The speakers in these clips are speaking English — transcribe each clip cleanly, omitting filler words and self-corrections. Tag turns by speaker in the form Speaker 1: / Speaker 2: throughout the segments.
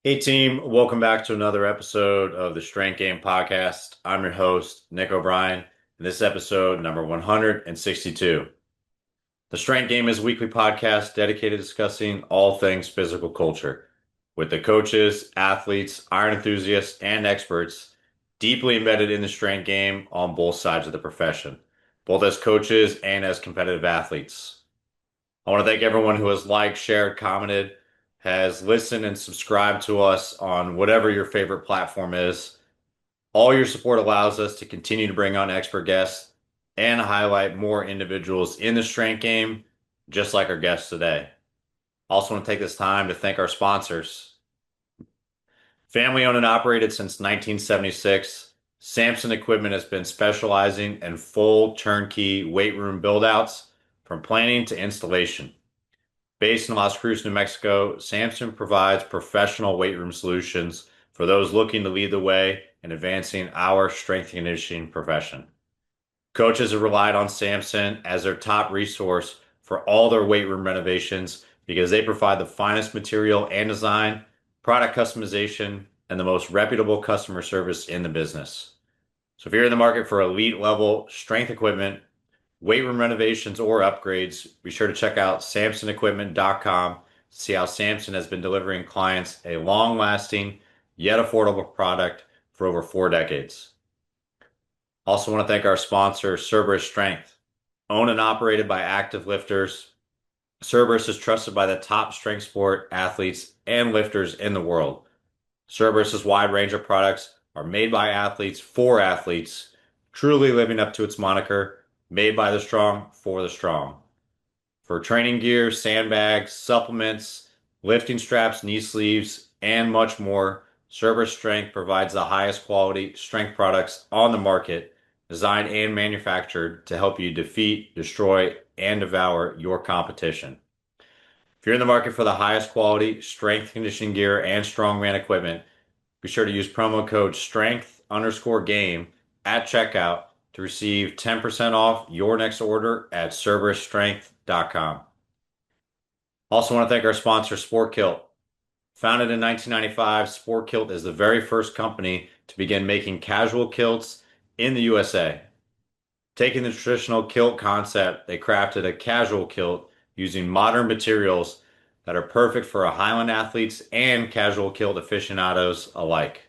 Speaker 1: Hey team, welcome back to another episode of the Strength Game Podcast. I'm your host, Nick O'Brien, and this is episode number 162. The Strength Game is a weekly podcast dedicated to discussing all things physical culture with the coaches, athletes, iron enthusiasts, and experts deeply embedded in the strength game on both sides of the profession, both as coaches and as competitive athletes. I want to thank everyone who has liked, shared, commented, has listened, and subscribed to us on whatever your favorite platform is. All your support allows us to continue to bring on expert guests and highlight more individuals in the strength game, just like our guests today. I also want to take this time to thank our sponsors. Family owned and operated since 1976, Samson Equipment has been specializing in full turnkey weight room build-outs from planning to installation. Based in Las Cruces, New Mexico, Samson provides professional weight room solutions for those looking to lead the way in advancing our strength and conditioning profession. Coaches have relied on Samson as their top resource for all their weight room renovations because they provide the finest material and design, product customization, and the most reputable customer service in the business. So if you're in the market for elite level strength equipment, weight room renovations, or upgrades, be sure to check out SamsonEquipment.com to see how Samson has been delivering clients a long-lasting yet affordable product for over 4 decades. Also want to thank our sponsor, Cerberus Strength. Owned and operated by active lifters, Cerberus is trusted by the top strength sport athletes and lifters in the world. Cerberus's wide range of products are made by athletes for athletes, truly living up to its moniker, made by the strong for the strong. For training gear, sandbags, supplements, lifting straps, knee sleeves, and much more, Cerberus Strength provides the highest quality strength products on the market, designed and manufactured to help you defeat, destroy, and devour your competition. If you're in the market for the highest quality strength conditioning gear and strongman equipment, be sure to use promo code STRENGTH_GAME at checkout to receive 10% off your next order at CerberusStrength.com. Also want to thank our sponsor, Sport Kilt. Founded in 1995, Sport Kilt is the very first company to begin making casual kilts in the USA. Taking the traditional kilt concept, they crafted a casual kilt using modern materials that are perfect for Highland athletes and casual kilt aficionados alike.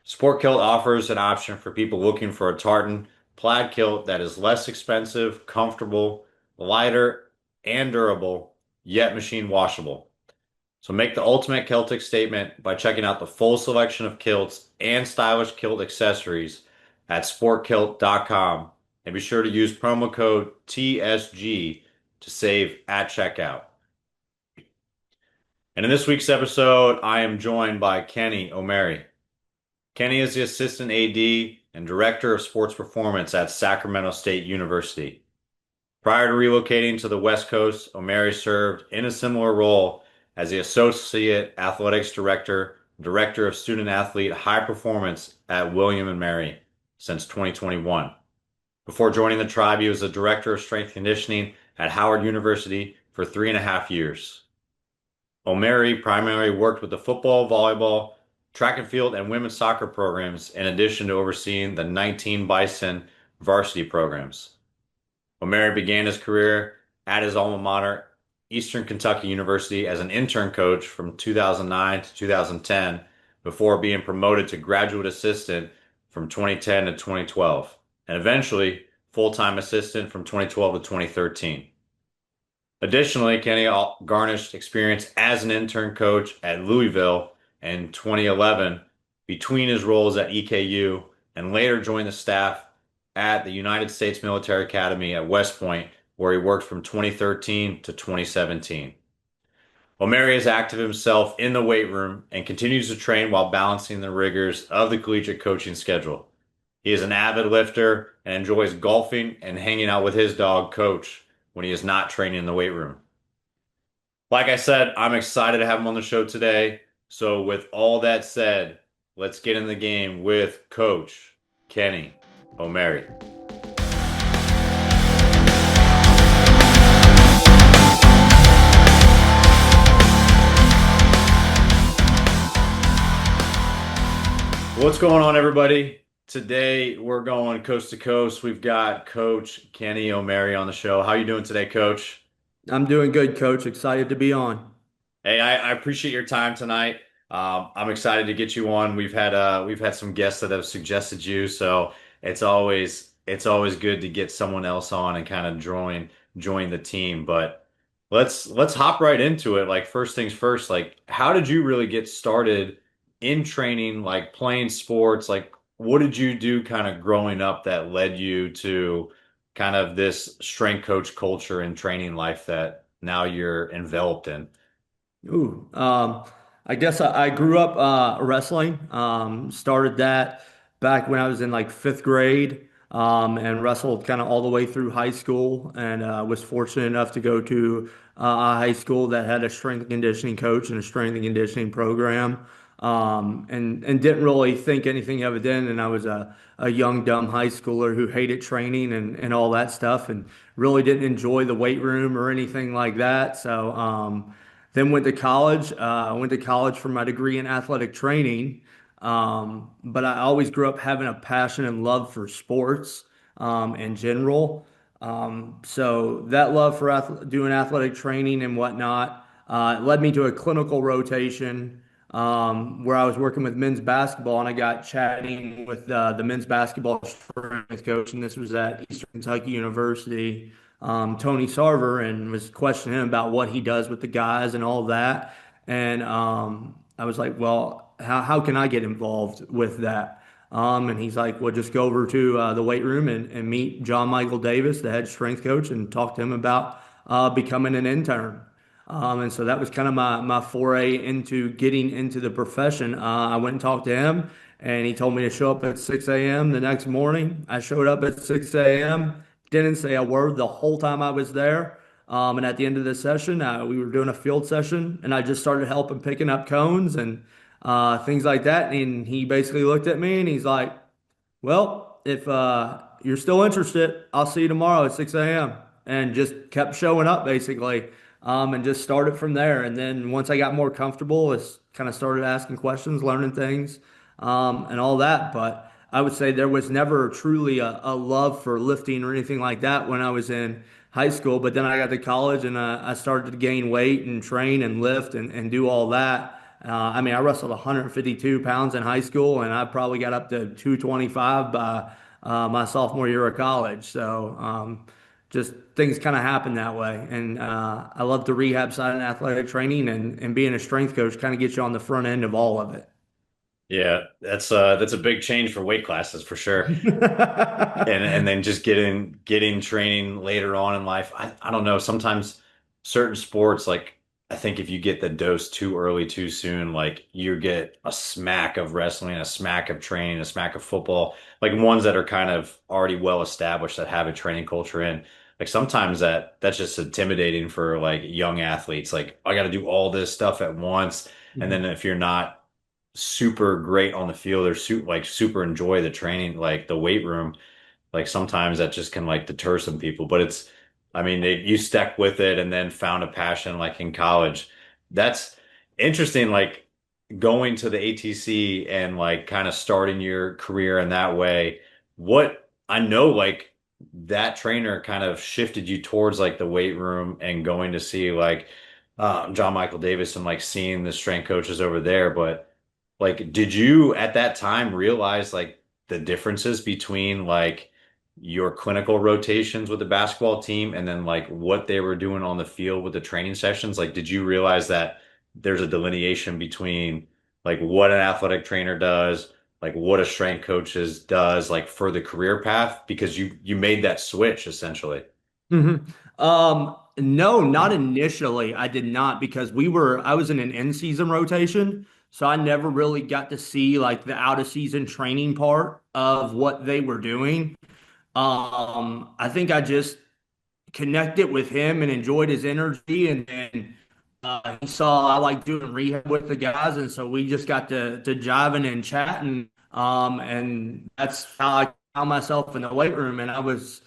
Speaker 1: Sport Kilt offers an option for people looking for a tartan plaid kilt that is less expensive, comfortable, lighter, and durable, yet machine washable. So make the ultimate Celtic statement by checking out the full selection of kilts and stylish kilt accessories at sportkilt.com, and be sure to use promo code TSG to save at checkout. And in this week's episode, I am joined by Kenny O'Mary. Kenny is the Assistant AD and Director of Sports Performance at Sacramento State University. Prior to relocating to the West Coast, O'Mary served in a similar role as the Associate Athletics Director, Director of Student Athlete High Performance at William & Mary since 2021. Before joining the tribe, he was the Director of Strength Conditioning at Howard University for 3.5 years. O'Mary primarily worked with the football, volleyball, track and field, and women's soccer programs, in addition to overseeing the 19 Bison varsity programs. O'Mary began his career at his alma mater, Eastern Kentucky University, as an intern coach from 2009 to 2010, before being promoted to graduate assistant from 2010 to 2012, and eventually full-time assistant from 2012 to 2013. Additionally, Kenny garnished experience as an intern coach at Louisville in 2011 between his roles at EKU, and later joined the staff at the United States Military Academy at West Point, where he worked from 2013 to 2017. O'Mary is active himself in the weight room and continues to train while balancing the rigors of the collegiate coaching schedule. He is an avid lifter and enjoys golfing and hanging out with his dog, Coach, when he is not training in the weight room. Like I said, I'm excited to have him on the show today. So with all that said, let's get in the game with Coach Kenny O'Mary. What's going on, everybody? Today we're going coast to coast. We've got Coach Kenny O'Mary on the show. How you doing today, Coach?
Speaker 2: I'm doing good, coach. Excited to be on.
Speaker 1: Hey, I appreciate your time tonight. I'm excited to get you on. We've had some guests that have suggested you, so it's always good to get someone else on and kind of join the team. But let's hop right into it. Like first things first, like how did you really get started in training, like playing sports? Like what did you do kind of growing up that led you to kind of this strength coach culture and training life that now you're enveloped in?
Speaker 2: Ooh, I guess I grew up wrestling. Started that back when I was in like fifth grade, and wrestled kind of all the way through high school, and was fortunate enough to go to a high school that had a strength and conditioning coach and a strength and conditioning program. And didn't really think anything of it then. And I was a young, dumb high schooler who hated training and all that stuff, and really didn't enjoy the weight room or anything like that. So, then went to college. I went to college for my degree in athletic training. But I always grew up having a passion and love for sports in general. So that love for doing athletic training and whatnot led me to a clinical rotation where I was working with men's basketball, and I got chatting with the men's basketball strength coach, and this was at Eastern Kentucky University, Tony Sarver, and was questioning him about what he does with the guys and all that. And I was like, well, how can I get involved with that? And he's like, well, just go over to the weight room and meet John Michael Davis, the head strength coach, and talk to him about becoming an intern. And so that was kind of my foray into getting into the profession. I went and talked to him, and he told me to show up at 6 a.m. the next morning. I showed up at 6 a.m., didn't say a word the whole time I was there. And at the end of the session, we were doing a field session, and I just started helping picking up cones and things like that. And he basically looked at me and he's like, well, if you're still interested, I'll see you tomorrow at 6 a.m. And just kept showing up basically, and just started from there. And then once I got more comfortable, it's kind of started asking questions, learning things, and all that. But I would say there was never truly a love for lifting or anything like that when I was in high school. But then I got to college and I started to gain weight and train and lift and do all that. I mean, I wrestled 152 pounds in high school, and I probably got up to 225 by my sophomore year of college. So just things kind of happen that way. And I love the rehab side and athletic training, and being a strength coach kind of gets you on the front end of all of it.
Speaker 1: Yeah, that's a big change for weight classes for sure. And then just getting training later on in life. I don't know, sometimes certain sports like I think if you get the dose too early too soon, like you get a smack of wrestling, a smack of training, a smack of football, like ones that are kind of already well established that have a training culture in. Like sometimes that's just intimidating for like young athletes. Like I got to do all this stuff at once. And then if you're not super great on the field or super enjoy the training, like the weight room, like sometimes that just can like deter some people. But I mean, you stuck with it and then found a passion like in college. That's interesting. Like going to the ATC and like kind of starting your career in that way. What I know, like that trainer kind of shifted you towards like the weight room and going to see like John Michael Davis and like seeing the strength coaches over there. But like, did you at that time realize like the differences between like your clinical rotations with the basketball team and then like what they were doing on the field with the training sessions? Like, did you realize that there's a delineation between like what an athletic trainer does, like what a strength does, like for the career path? Because you made that switch essentially.
Speaker 2: hmm no, not initially. I did not because I was in an in-season rotation, so I never really got to see like the out-of-season training part of what they were doing. I think I just connected with him and enjoyed his energy, and then he saw I like doing rehab with the guys, and so we just got to jiving and chatting, and that's how I found myself in the weight room. And I was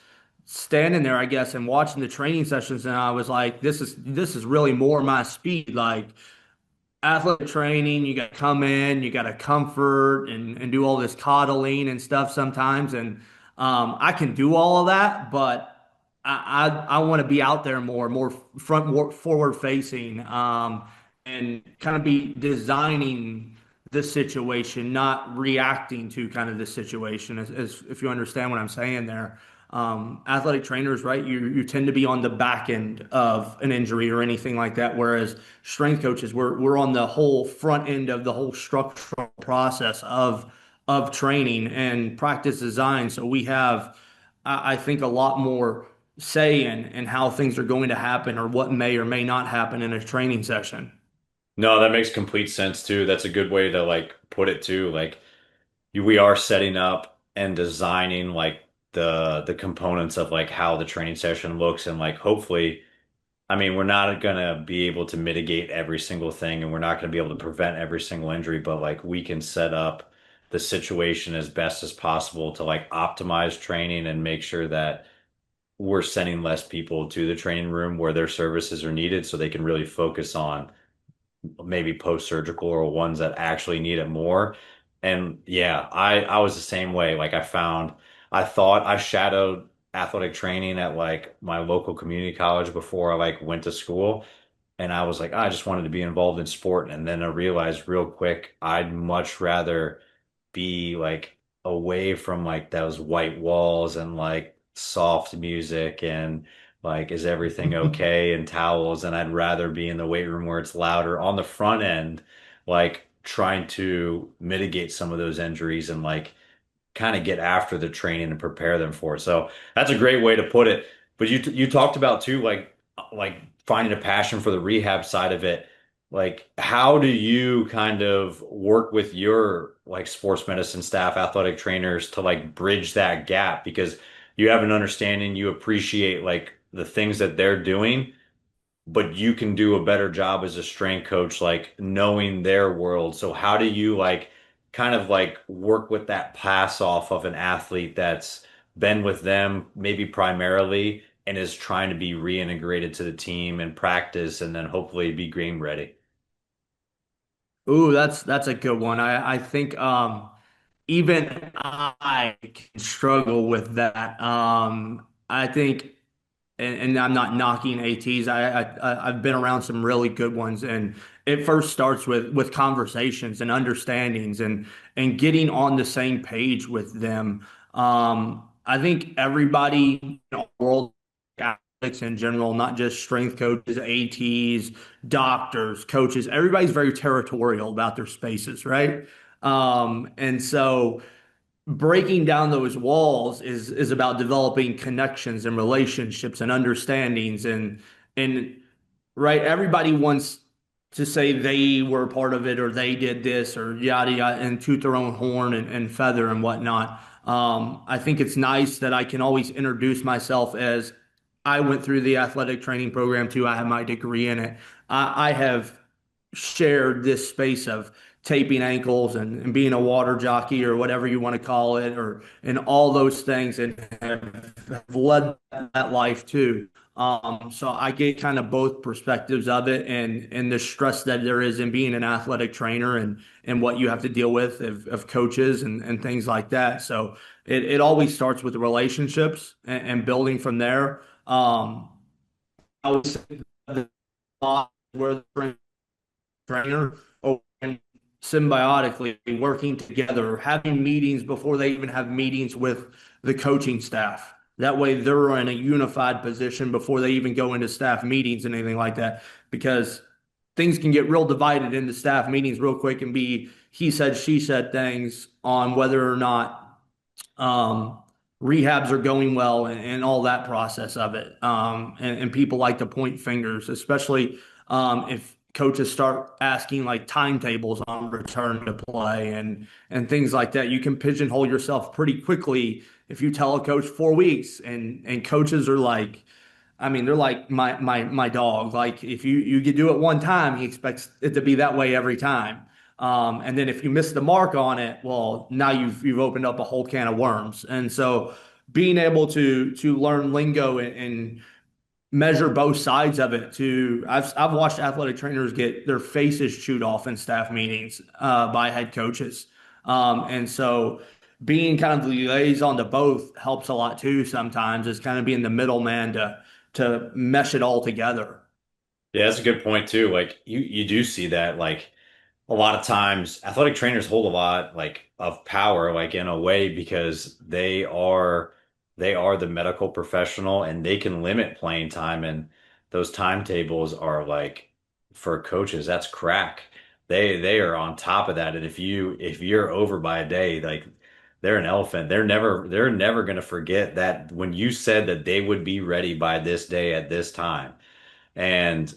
Speaker 2: standing there, I guess, and watching the training sessions, and I was like, this is really more my speed. Like athletic training, you got to come in, you got to comfort and do all this coddling and stuff sometimes. And I can do all of that, but I want to be out there more forward facing, and kind of be designing the situation, not reacting to kind of the situation, as if you understand what I'm saying there. Athletic trainers, right? You tend to be on the back end of an injury or anything like that, whereas strength coaches, we're on the whole front end of the whole structural process of training and practice design. So we have, I think, a lot more say in how things are going to happen or what may or may not happen in a training session.
Speaker 1: No, that makes complete sense too. That's a good way to like put it too. Like we are setting up and designing like the components of like how the training session looks and like hopefully, I mean, we're not gonna be able to mitigate every single thing and we're not gonna be able to prevent every single injury, but like we can set up the situation as best as possible to like optimize training and make sure that we're sending less people to the training room where their services are needed so they can really focus on maybe post-surgical or ones that actually need it more. And yeah, I was the same way. Like I thought I shadowed athletic training at like my local community college before I like went to school. And I was like, I just wanted to be involved in sport. And then I realized real quick, I'd much rather be like away from like those white walls and like soft music and like is everything okay and towels, and I'd rather be in the weight room where it's louder on the front end, like trying to mitigate some of those injuries and like kind of get after the training and prepare them for it. So that's a great way to put it. But you talked about too, like finding a passion for the rehab side of it. Like, how do you kind of work with your like sports medicine staff, athletic trainers to like bridge that gap? Because you have an understanding, you appreciate like the things that they're doing, but you can do a better job as a strength coach, like knowing their world. So how do you like kind of like work with that pass off of an athlete that's been with them maybe primarily and is trying to be reintegrated to the team and practice and then hopefully be game ready?
Speaker 2: Ooh, that's a good one. I think even I can struggle with that. I think, and I'm not knocking ATs. I've been around some really good ones, and it first starts with conversations and understandings and getting on the same page with them. I think everybody in the world, athletics in general, not just strength coaches, ATs, doctors, coaches, everybody's very territorial about their spaces, right? And so breaking down those walls is about developing connections and relationships and understandings and right, everybody wants to say they were a part of it or they did this or yada yada and toot their own horn and feather and whatnot. I think it's nice that I can always introduce myself as I went through the athletic training program too. I have my degree in it. I have shared this space of taping ankles and being a water jockey or whatever you want to call it, or and all those things, and have led that life too. So I get kind of both perspectives of it and the stress that there is in being an athletic trainer and what you have to deal with of coaches and things like that. So it always starts with the relationships and building from there. I would say the where the trainer and symbiotically working together, having meetings before they even have meetings with the coaching staff. That way they're in a unified position before they even go into staff meetings and anything like that. Because things can get real divided into staff meetings real quick and be he said, she said things on whether or not um, rehabs are going well and all that process of it. And people like to point fingers, especially if coaches start asking like timetables on return to play and things like that. You can pigeonhole yourself pretty quickly if you tell a coach 4 weeks and coaches are like, I mean, they're like my dog. Like if you could do it one time, he expects it to be that way every time. And then if you miss the mark on it, well, now you've opened up a whole can of worms. And so being able to learn lingo and measure both sides of it too. I've watched athletic trainers get their faces chewed off in staff meetings by head coaches. And so being kind of the liaison to both helps a lot too sometimes. It's kind of being the middleman to mesh it all together.
Speaker 1: Yeah, that's a good point too. Like you do see that like a lot of times athletic trainers hold a lot like of power like in a way because they are the medical professional and they can limit playing time and those timetables are like for coaches that's crack. They are on top of that and if you're over by a day like they're an elephant. They're never going to forget that when you said that they would be ready by this day at this time. And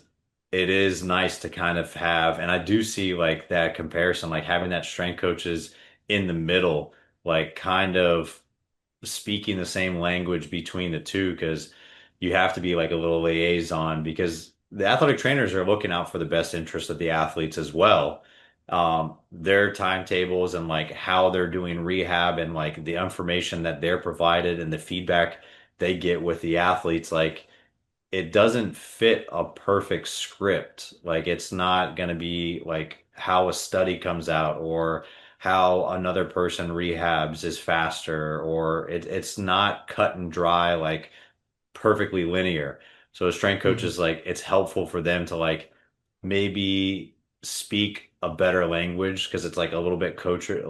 Speaker 1: it is nice to kind of have, and I do see like that comparison, like having that strength coaches in the middle, like kind of speaking the same language between the two, because you have to be like a little liaison because the athletic trainers are looking out for the best interest of the athletes as well. Their timetables and like how they're doing rehab and like the information that they're provided and the feedback they get with the athletes, like it doesn't fit a perfect script. Like it's not going to be like how a study comes out or how another person rehabs is faster or it's not cut and dry like perfectly linear. So a strength coach is like it's helpful for them to like maybe speak a better language because it's like a little bit closer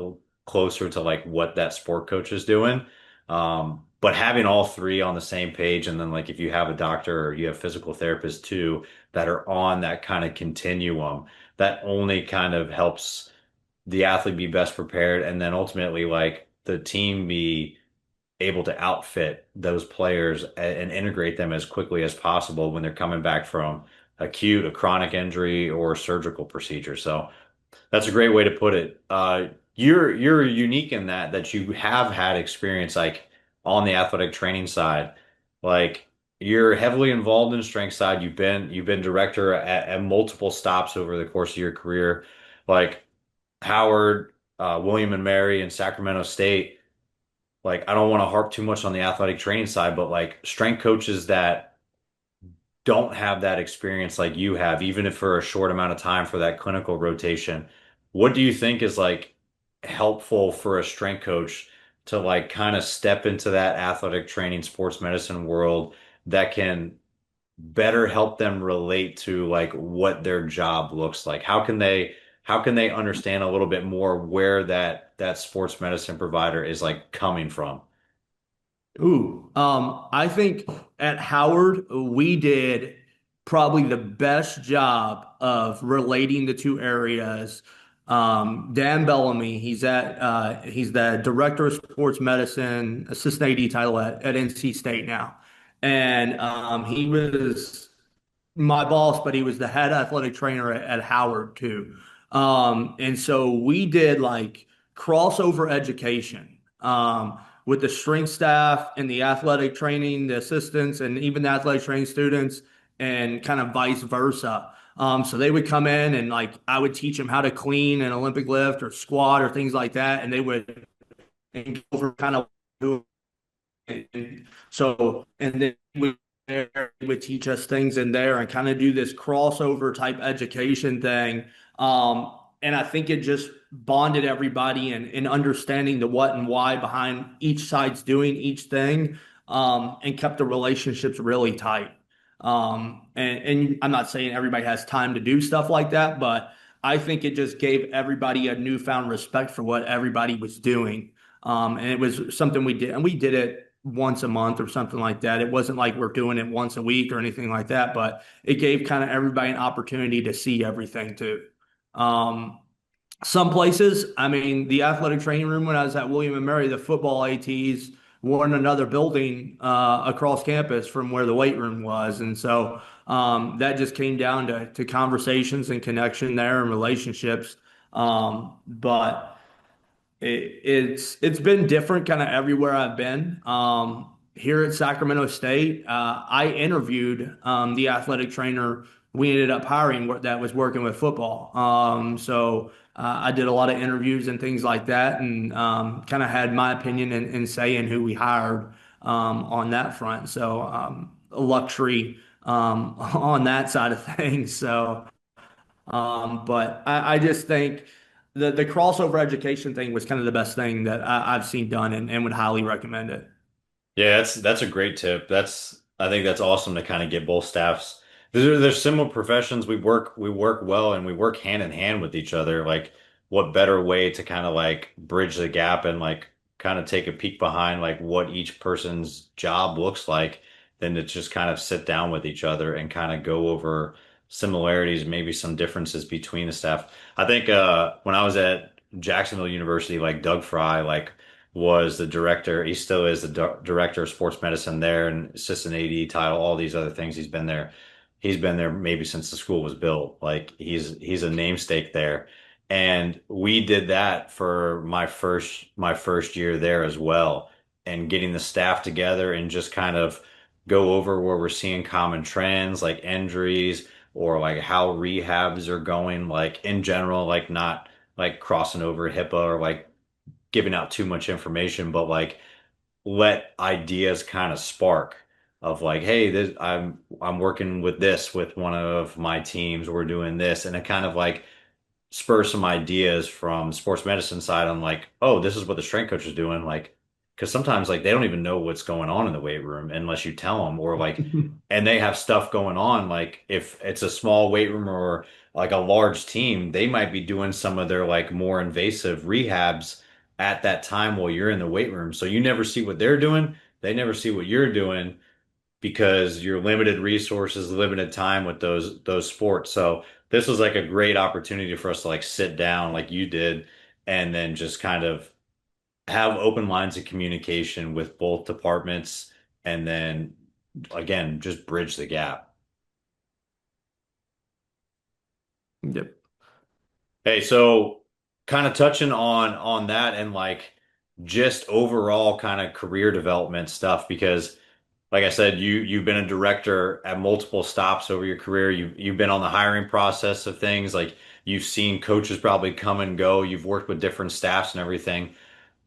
Speaker 1: to like what that sport coach is doing. But having all three on the same page, and then like if you have a doctor or you have physical therapists too that are on that kind of continuum, that only kind of helps the athlete be best prepared, and then ultimately like the team be able to outfit those players and integrate them as quickly as possible when they're coming back from a chronic injury, or surgical procedure. So that's a great way to put it. You're unique in that you have had experience like on the athletic training side. Like you're heavily involved in the strength side. You've been director at multiple stops over the course of your career, like Howard, William and Mary, and Sacramento State. Like I don't want to harp too much on the athletic training side, but like strength coaches that don't have that experience like you have, even if for a short amount of time for that clinical rotation, what do you think is like helpful for a strength coach to like kind of step into that athletic training sports medicine world that can better help them relate to like what their job looks like? How can they understand a little bit more where that sports medicine provider is like coming from?
Speaker 2: I think at Howard, we did probably the best job of relating the two areas. Dan Bellamy, he's the director of sports medicine, assistant AD title at NC State now. And he was my boss, but he was the head athletic trainer at Howard too. And so we did like crossover education with the strength staff and the athletic training, the assistants, and even the athletic training students, and kind of vice versa. So they would come in and like I would teach them how to clean an Olympic lift or squat or things like that, and they would and go over kind of and then we would teach us things in there and kind of do this crossover type education thing. And I think it just bonded everybody in understanding the what and why behind each side's doing each thing, and kept the relationships really tight. And I'm not saying everybody has time to do stuff like that, but I think it just gave everybody a newfound respect for what everybody was doing. And it was something we did, and we did it once a month or something like that. It wasn't like we're doing it once a week or anything like that, but it gave kind of everybody an opportunity to see everything too. Um, some places, I mean, the athletic training room when I was at William and Mary, the football ATs were in another building across campus from where the weight room was, and so that just came down to conversations and connection there and relationships. But it's been different kind of everywhere I've been. Here at Sacramento State, I interviewed the athletic trainer we ended up hiring that was working with football. So I did a lot of interviews and things like that, and kind of had my opinion and say in who we hired on that front. So a luxury on that side of things. So, but I just think the crossover education thing was kind of the best thing that I've seen done and would highly recommend it.
Speaker 1: Yeah, that's a great tip. I think that's awesome to kind of get both staffs. There's similar professions. We work well and we work hand in hand with each other. Like what better way to kind of like bridge the gap and like kind of take a peek behind like what each person's job looks like than to just kind of sit down with each other and kind of go over similarities, maybe some differences between the staff. I think when I was at Jacksonville University, like Doug Fry, like was the director. He still is the director of sports medicine there and assistant AD title, all these other things. He's been there. He's been there maybe since the school was built. Like he's a namesake there. And we did that for my first year there as well. And getting the staff together and just kind of go over where we're seeing common trends like injuries or like how rehabs are going, like in general, like not like crossing over HIPAA or like giving out too much information, but like let ideas kind of spark of like, hey, I'm working with this with one of my teams. We're doing this, and it kind of like spur some ideas from sports medicine side on like, oh, this is what the strength coach is doing. Like, because sometimes like they don't even know what's going on in the weight room unless you tell them, or like, and they have stuff going on. Like, if it's a small weight room or like a large team, they might be doing some of their like more invasive rehabs at that time while you're in the weight room. So you never see what they're doing. They never see what you're doing because you're limited resources, limited time with those sports. So this was like a great opportunity for us to like sit down like you did and then just kind of have open lines of communication with both departments and then again just bridge the gap.
Speaker 2: Yep.
Speaker 1: Hey, so kind of touching on that and like just overall kind of career development stuff because like I said, you've been a director at multiple stops over your career. You've been on the hiring process of things. Like you've seen coaches probably come and go. You've worked with different staffs and everything.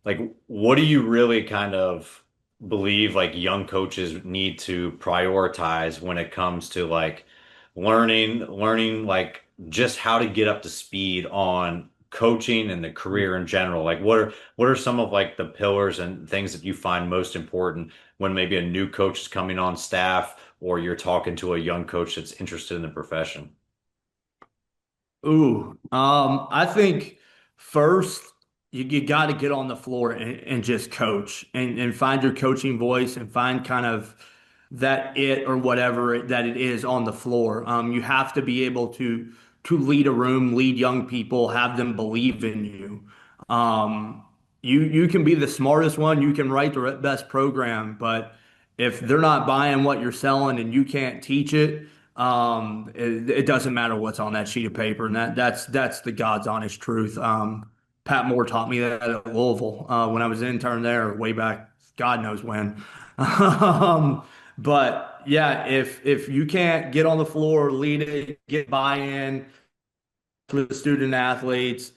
Speaker 1: Like, what do you really kind of believe like young coaches need to prioritize when it comes to like learning like just how to get up to speed on coaching and the career in general? Like, what are some of like the pillars and things that you find most important when maybe a new coach is coming on staff or you're talking to a young coach that's interested in the profession?
Speaker 2: Ooh, I think first you got to get on the floor and just coach and find your coaching voice and find kind of that it or whatever that it is on the floor. You have to be able to lead a room, lead young people, have them believe in you. You can be the smartest one, you can write the best program, but if they're not buying what you're selling and you can't teach it, it doesn't matter what's on that sheet of paper, and that's the God's honest truth. Pat Moore taught me that at Louisville when I was an intern there way back, God knows when. But yeah, if you can't get on the floor, lead it, get buy-in with the student athletes,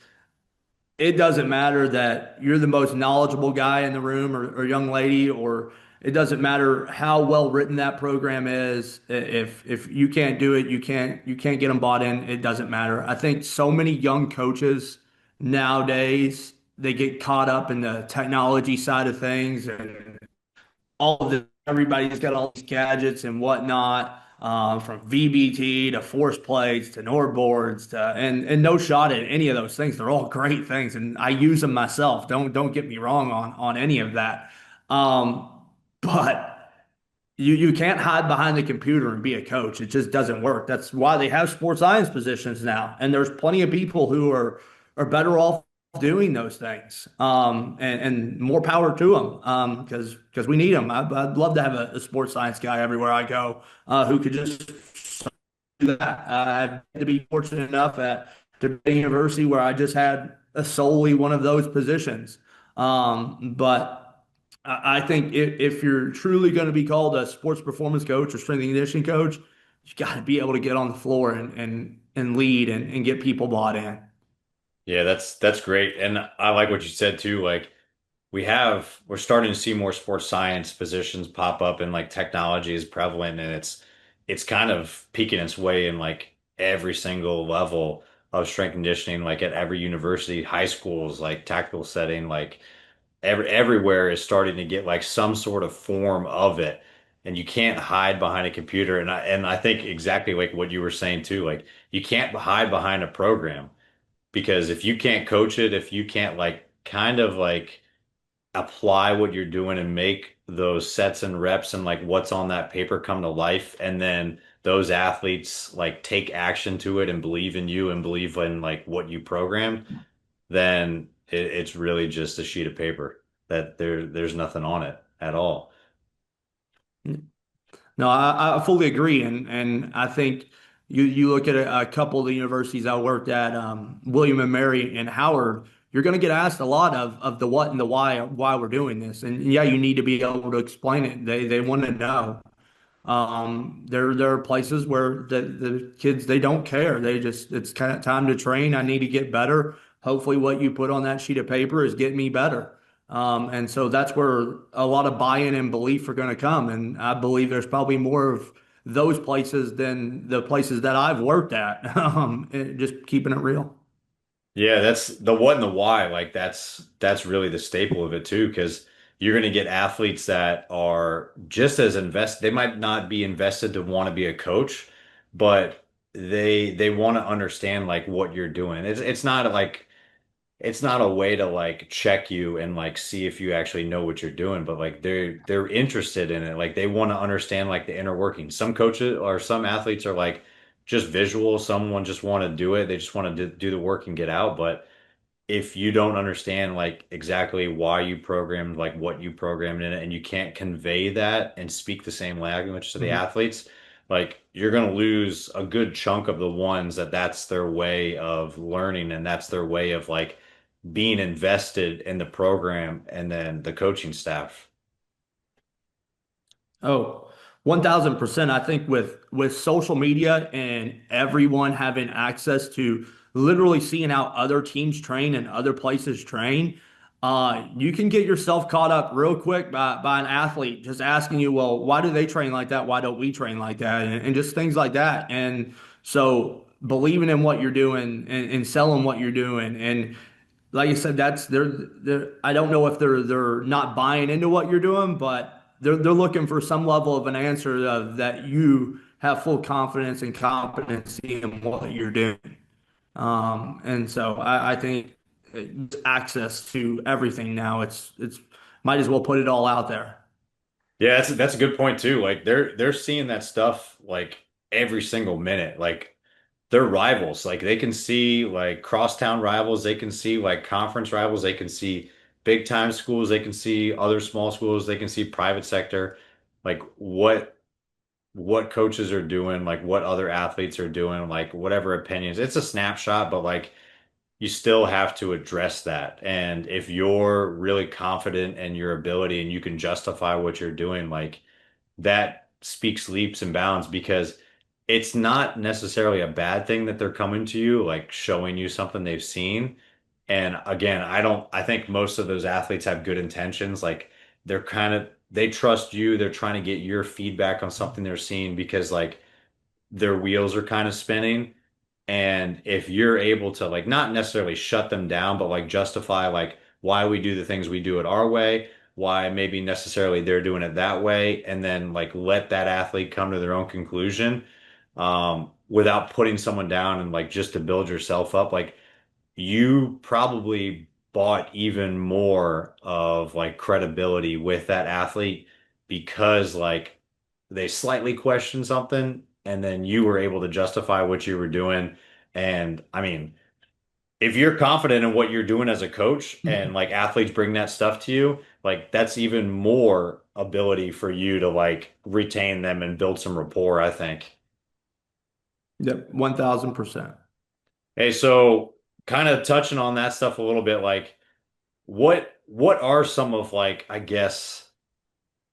Speaker 2: it doesn't matter that you're the most knowledgeable guy in the room or young lady, or it doesn't matter how well written that program is. If you can't do it, you can't get them bought in. It doesn't matter. I think so many young coaches nowadays, they get caught up in the technology side of things and all of this, everybody's got all these gadgets and whatnot, from VBT to force plates to Nord boards to, and no shot at any of those things. They're all great things, and I use them myself. Don't get me wrong on any of that. Um, but you can't hide behind the computer and be a coach. It just doesn't work. That's why they have sports science positions now, and there's plenty of people who are better off doing those things. And more power to them. Because we need them. I'd love to have a sports science guy everywhere I go, who could just do that. I've had to be fortunate enough at the university where I just had solely one of those positions. But I think if you're truly going to be called a sports performance coach or strength and conditioning coach, you got to be able to get on the floor and lead and get people bought in.
Speaker 1: Yeah, that's great. And I like what you said too. Like we're starting to see more sports science positions pop up and like technology is prevalent and it's kind of peaking its way in like every single level of strength conditioning, like at every university, high schools, like tactical setting, like everywhere is starting to get like some sort of form of it. And you can't hide behind a computer. And I think exactly like what you were saying too, like you can't hide behind a program because if you can't coach it, if you can't like kind of like apply what you're doing and make those sets and reps and like what's on that paper come to life, and then those athletes like take action to it and believe in you and believe in like what you programmed, then it's really just a sheet of paper that there's nothing on it at all.
Speaker 2: No, I fully agree, and I think you look at a couple of the universities I worked at, William and Mary and Howard. You're going to get asked a lot of the what and the why we're doing this, and yeah, you need to be able to explain it. They want to know. There are places where the kids they don't care. They just it's kind of time to train. I need to get better. Hopefully, what you put on that sheet of paper is getting me better. And so that's where a lot of buy-in and belief are going to come. And I believe there's probably more of those places than the places that I've worked at. Just keeping it real.
Speaker 1: Yeah, that's the what and the why. Like that's really the staple of it too, because you're going to get athletes that are just as invested. They might not be invested to want to be a coach, but they want to understand like what you're doing. It's not like it's not a way to like check you and like see if you actually know what you're doing, but like they're interested in it. Like they want to understand like the inner workings. Some coaches or some athletes are like just visual. Someone just want to do it. They just want to do the work and get out. But if you don't understand like exactly why you programmed like what you programmed in it and you can't convey that and speak the same language to the
Speaker 2: Mhm.
Speaker 1: athletes, like you're going to lose a good chunk of the ones that that's their way of learning and that's their way of like being invested in the program and then the coaching staff.
Speaker 2: Oh, 1000%. I think with social media and everyone having access to literally seeing how other teams train and other places train, you can get yourself caught up real quick by an athlete just asking you, well, why do they train like that? Why don't we train like that? And just things like that. And so believing in what you're doing and selling what you're doing and like you said, that's they're I don't know if they're not buying into what you're doing, but they're looking for some level of an answer that you have full confidence and competency in what you're doing. And so I think access to everything now, it's might as well put it all out there.
Speaker 1: Yeah, that's a good point too. Like they're seeing that stuff like every single minute. Like they're rivals. Like they can see like crosstown rivals, they can see like conference rivals, they can see big time schools, they can see other small schools, they can see private sector, like what coaches are doing, like what other athletes are doing, like whatever opinions. It's a snapshot, but like you still have to address that. And if you're really confident in your ability and you can justify what you're doing, like that speaks leaps and bounds because it's not necessarily a bad thing that they're coming to you, like showing you something they've seen. And again, I think most of those athletes have good intentions. Like they trust you. They're trying to get your feedback on something they're seeing because like their wheels are kind of spinning. And if you're able to like not necessarily shut them down, but like justify like why we do the things we do it our way, why maybe necessarily they're doing it that way, and then like let that athlete come to their own conclusion, without putting someone down and like just to build yourself up, like you probably bought even more of like credibility with that athlete because like they slightly questioned something and then you were able to justify what you were doing. And I mean, if you're confident in what you're doing as a coach and like athletes bring that stuff to you, like that's even more ability for you to like retain them and build some rapport, I think.
Speaker 2: Yep, 1000%.
Speaker 1: Hey, so kind of touching on that stuff a little bit, like what are some of like I guess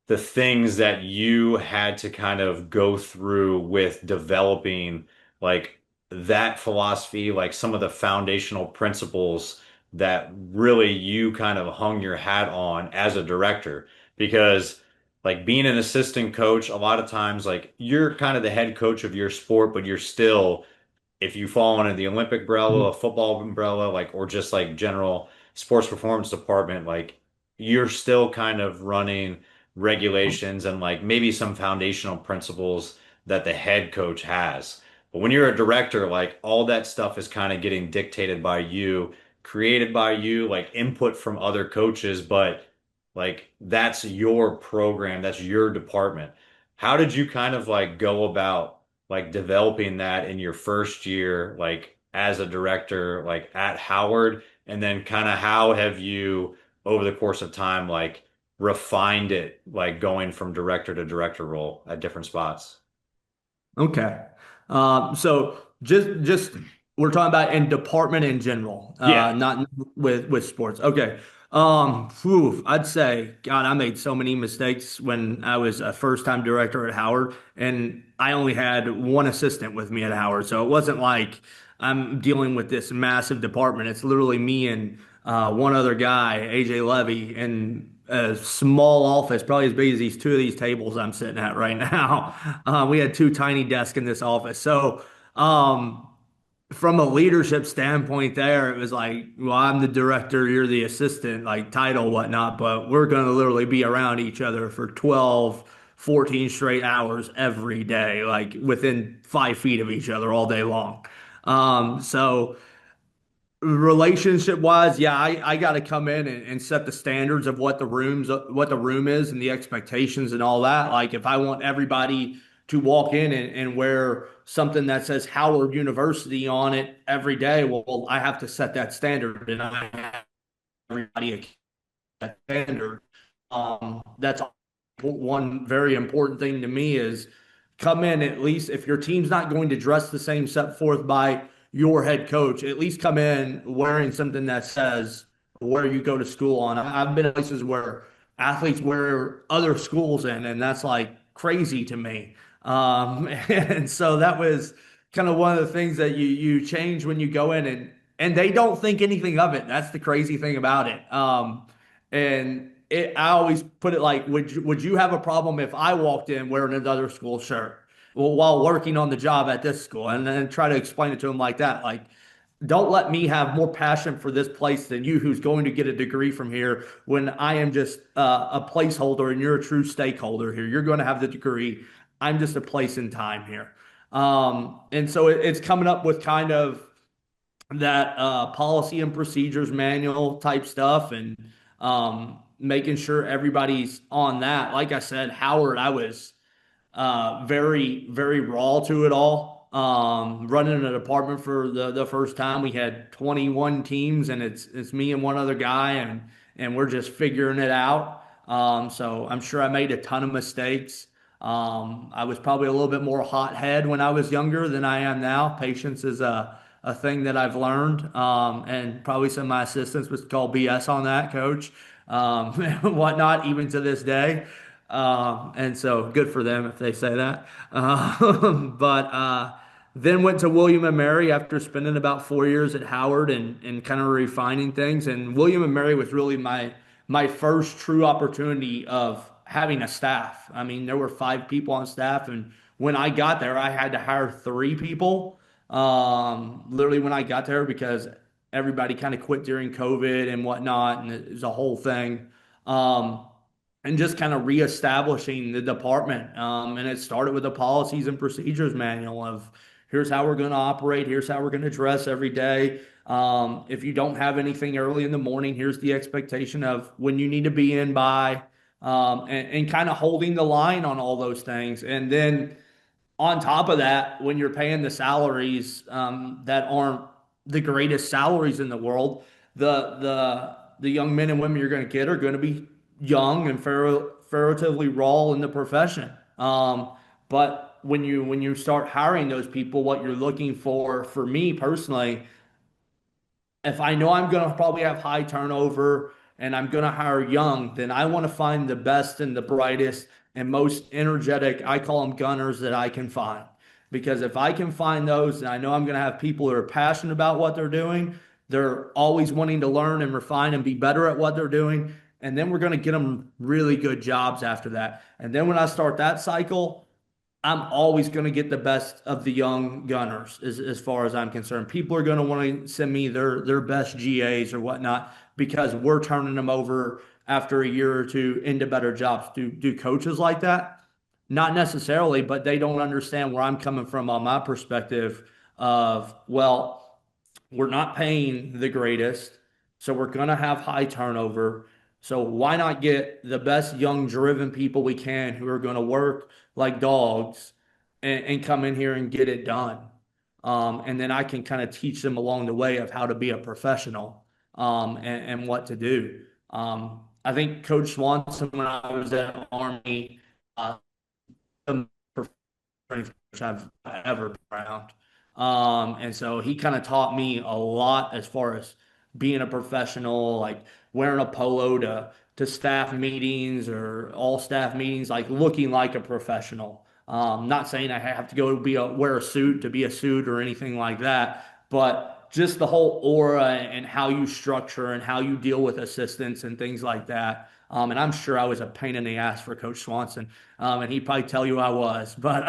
Speaker 1: the things that you had to kind of go through with developing like that philosophy, like some of the foundational principles that really you kind of hung your hat on as a director? Because like being an assistant coach, a lot of times like you're kind of the head coach of your sport, but you're still, if you fall under the Olympic umbrella, a football umbrella, like, or just like general sports performance department, like you're still kind of running regulations and like maybe some foundational principles that the head coach has. But when you're a director, like all that stuff is kind of getting dictated by you, created by you, like input from other coaches, but like that's your program, that's your department. How did you kind of like go about like developing that in your first year, like as a director, like at Howard? And then kind of how have you over the course of time, like refined it, like going from director to director role at different spots?
Speaker 2: Okay. So just we're talking about in department in general,
Speaker 1: Yeah.
Speaker 2: not with sports. Okay. I'd say, God, I made so many mistakes when I was a first-time director at Howard, and I only had one assistant with me at Howard, so it wasn't like I'm dealing with this massive department. It's literally me and one other guy, AJ Levy, and a small office, probably as big as these two of these tables I'm sitting at right now. We had two tiny desks in this office. So, um, from a leadership standpoint, there, it was like, well, I'm the director, you're the assistant, like title, whatnot, but we're going to literally be around each other for 12, 14 straight hours every day, like within 5 feet of each other all day long. So, relationship wise, yeah, I got to come in and set the standards of what the room is and the expectations and all that. Like if I want everybody to walk in and wear something that says Howard University on it every day, well, I have to set that standard and I have everybody that standard. That's one very important thing to me is come in at least if your team's not going to dress the same set forth by your head coach, at least come in wearing something that says where you go to school on. I've been in places where athletes wear other schools in, and that's like crazy to me. And so that was kind of one of the things that you change when you go in and they don't think anything of it. That's the crazy thing about it. I always put it like, would you have a problem if I walked in wearing another school shirt? Well, while working on the job at this school, and then try to explain it to them like that. Like, don't let me have more passion for this place than you, who's going to get a degree from here, when I am just a placeholder and you're a true stakeholder here. You're going to have the degree. I'm just a place in time here. And so it's coming up with kind of that policy and procedures manual type stuff and making sure everybody's on that. Like I said, Howard, I was very, very raw to it all. Running a department for the first time, we had 21 teams, and it's me and one other guy, and we're just figuring it out. So I'm sure I made a ton of mistakes. I was probably a little bit more hothead when I was younger than I am now. Patience is a thing that I've learned, and probably some of my assistants would call BS on that, coach, whatnot, even to this day. And so good for them if they say that. But then went to William and Mary after spending about 4 years at Howard and kind of refining things. And William and Mary was really my first true opportunity of having a staff. I mean, there were 5 people on staff, and when I got there, I had to hire 3 people. Literally when I got there because everybody kind of quit during COVID and whatnot, and it was a whole thing. Um, and just kind of reestablishing the department. And it started with a policies and procedures manual of here's how we're going to operate, here's how we're going to dress every day. If you don't have anything early in the morning, here's the expectation of when you need to be in by, and kind of holding the line on all those things. And then on top of that, when you're paying the salaries that aren't the greatest salaries in the world, the young men and women you're going to get are going to be young and relatively raw in the profession. But when you start hiring those people, what you're looking for me personally, if I know I'm going to probably have high turnover and I'm going to hire young, then I want to find the best and the brightest and most energetic, I call them gunners, that I can find. Because if I can find those, and I know I'm going to have people that are passionate about what they're doing, they're always wanting to learn and refine and be better at what they're doing. and then we're going to get them really good jobs after that. And then when I start that cycle, I'm always going to get the best of the young gunners as far as I'm concerned. People are going to want to send me their best GAs or whatnot because we're turning them over after a year or two into better jobs. Do coaches like that? Not necessarily, but they don't understand where I'm coming from on my perspective of, well, we're not paying the greatest, so we're going to have high turnover. So why not get the best young driven people we can who are going to work like dogs and come in here and get it done. And then I can kind of teach them along the way of how to be a professional and what to do. I think Coach Swanson, when I was at Army, the coach I've ever been around. And so he kind of taught me a lot as far as being a professional, like wearing a polo to staff meetings or all staff meetings, like looking like a professional. Not saying I have to go wear a suit to be a suit or anything like that, but just the whole aura and how you structure and how you deal with assistants and things like that. And I'm sure I was a pain in the ass for Coach Swanson, and he'd probably tell you I was, but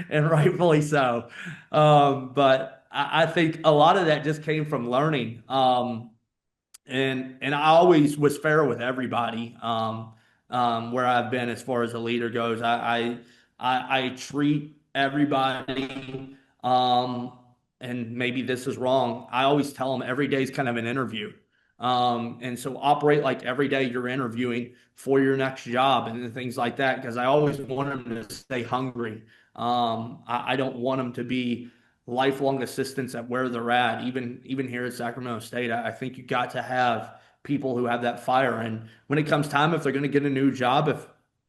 Speaker 2: and rightfully so. But I think a lot of that just came from learning. And I always was fair with everybody. Where I've been as far as a leader goes, I treat everybody. And maybe this is wrong. I always tell them every day is kind of an interview. And so operate like every day you're interviewing for your next job and things like that, because I always want them to stay hungry. I don't want them to be lifelong assistants at where they're at. Even here at Sacramento State, I think you got to have people who have that fire. And when it comes time, if they're going to get a new job, if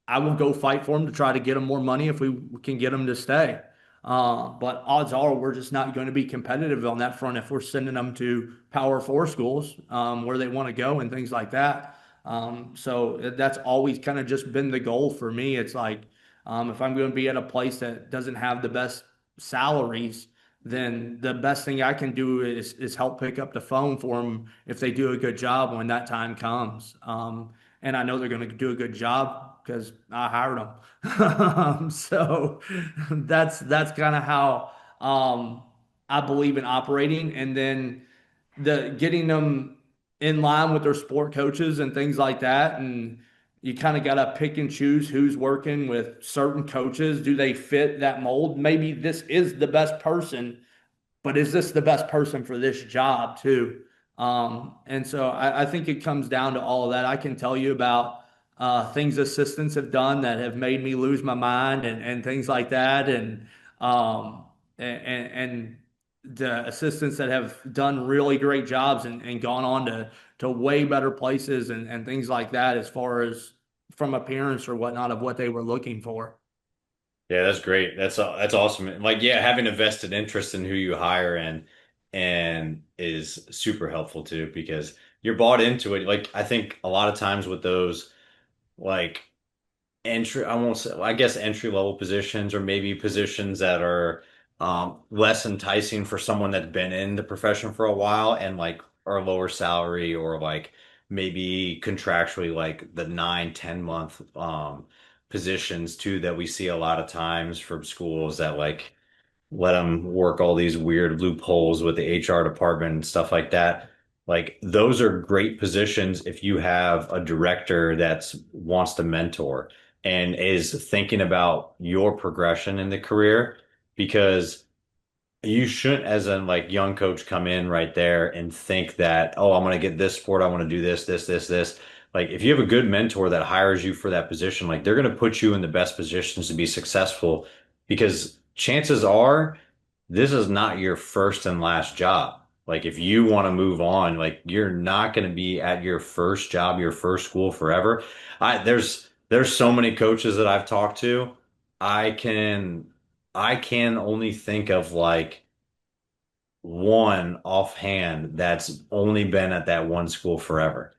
Speaker 2: I will go fight for them to try to get them more money if we can get them to stay. But odds are we're just not going to be competitive on that front if we're sending them to Power Four schools where they want to go and things like that. So that's always kind of just been the goal for me. It's like if I'm going to be at a place that doesn't have the best salaries, then the best thing I can do is help pick up the phone for them if they do a good job when that time comes. And I know they're going to do a good job because I hired them. So that's kind of how I believe in operating, and then the getting them in line with their sport coaches and things like that. And you kind of got to pick and choose who's working with certain coaches. Do they fit that mold? Maybe this is the best person, but is this the best person for this job too? And so I think it comes down to all of that. I can tell you about things assistants have done that have made me lose my mind and things like that. And the assistants that have done really great jobs and gone on to way better places and things like that as far as from appearance or whatnot of what they were looking for.
Speaker 1: Yeah, that's great. That's awesome. Like, yeah, having a vested interest in who you hire and is super helpful too because you're bought into it. Like, I think a lot of times with those like I won't say, I guess entry level positions or maybe positions that are less enticing for someone that's been in the profession for a while and like are lower salary or like maybe contractually like the 9, 10 month positions too that we see a lot of times from schools that like let them work all these weird loopholes with the HR department and stuff like that. Like those are great positions if you have a director that's wants to mentor and is thinking about your progression in the career because you shouldn't, as a like young coach, come in right there and think that, oh, I'm going to get this sport. I want to do this. Like if you have a good mentor that hires you for that position, like they're going to put you in the best positions to be successful because chances are this is not your first and last job. Like if you want to move on, like you're not going to be at your first job, your first school forever. There's so many coaches that I've talked to. I can I can only think of like one offhand that's only been at that one school forever.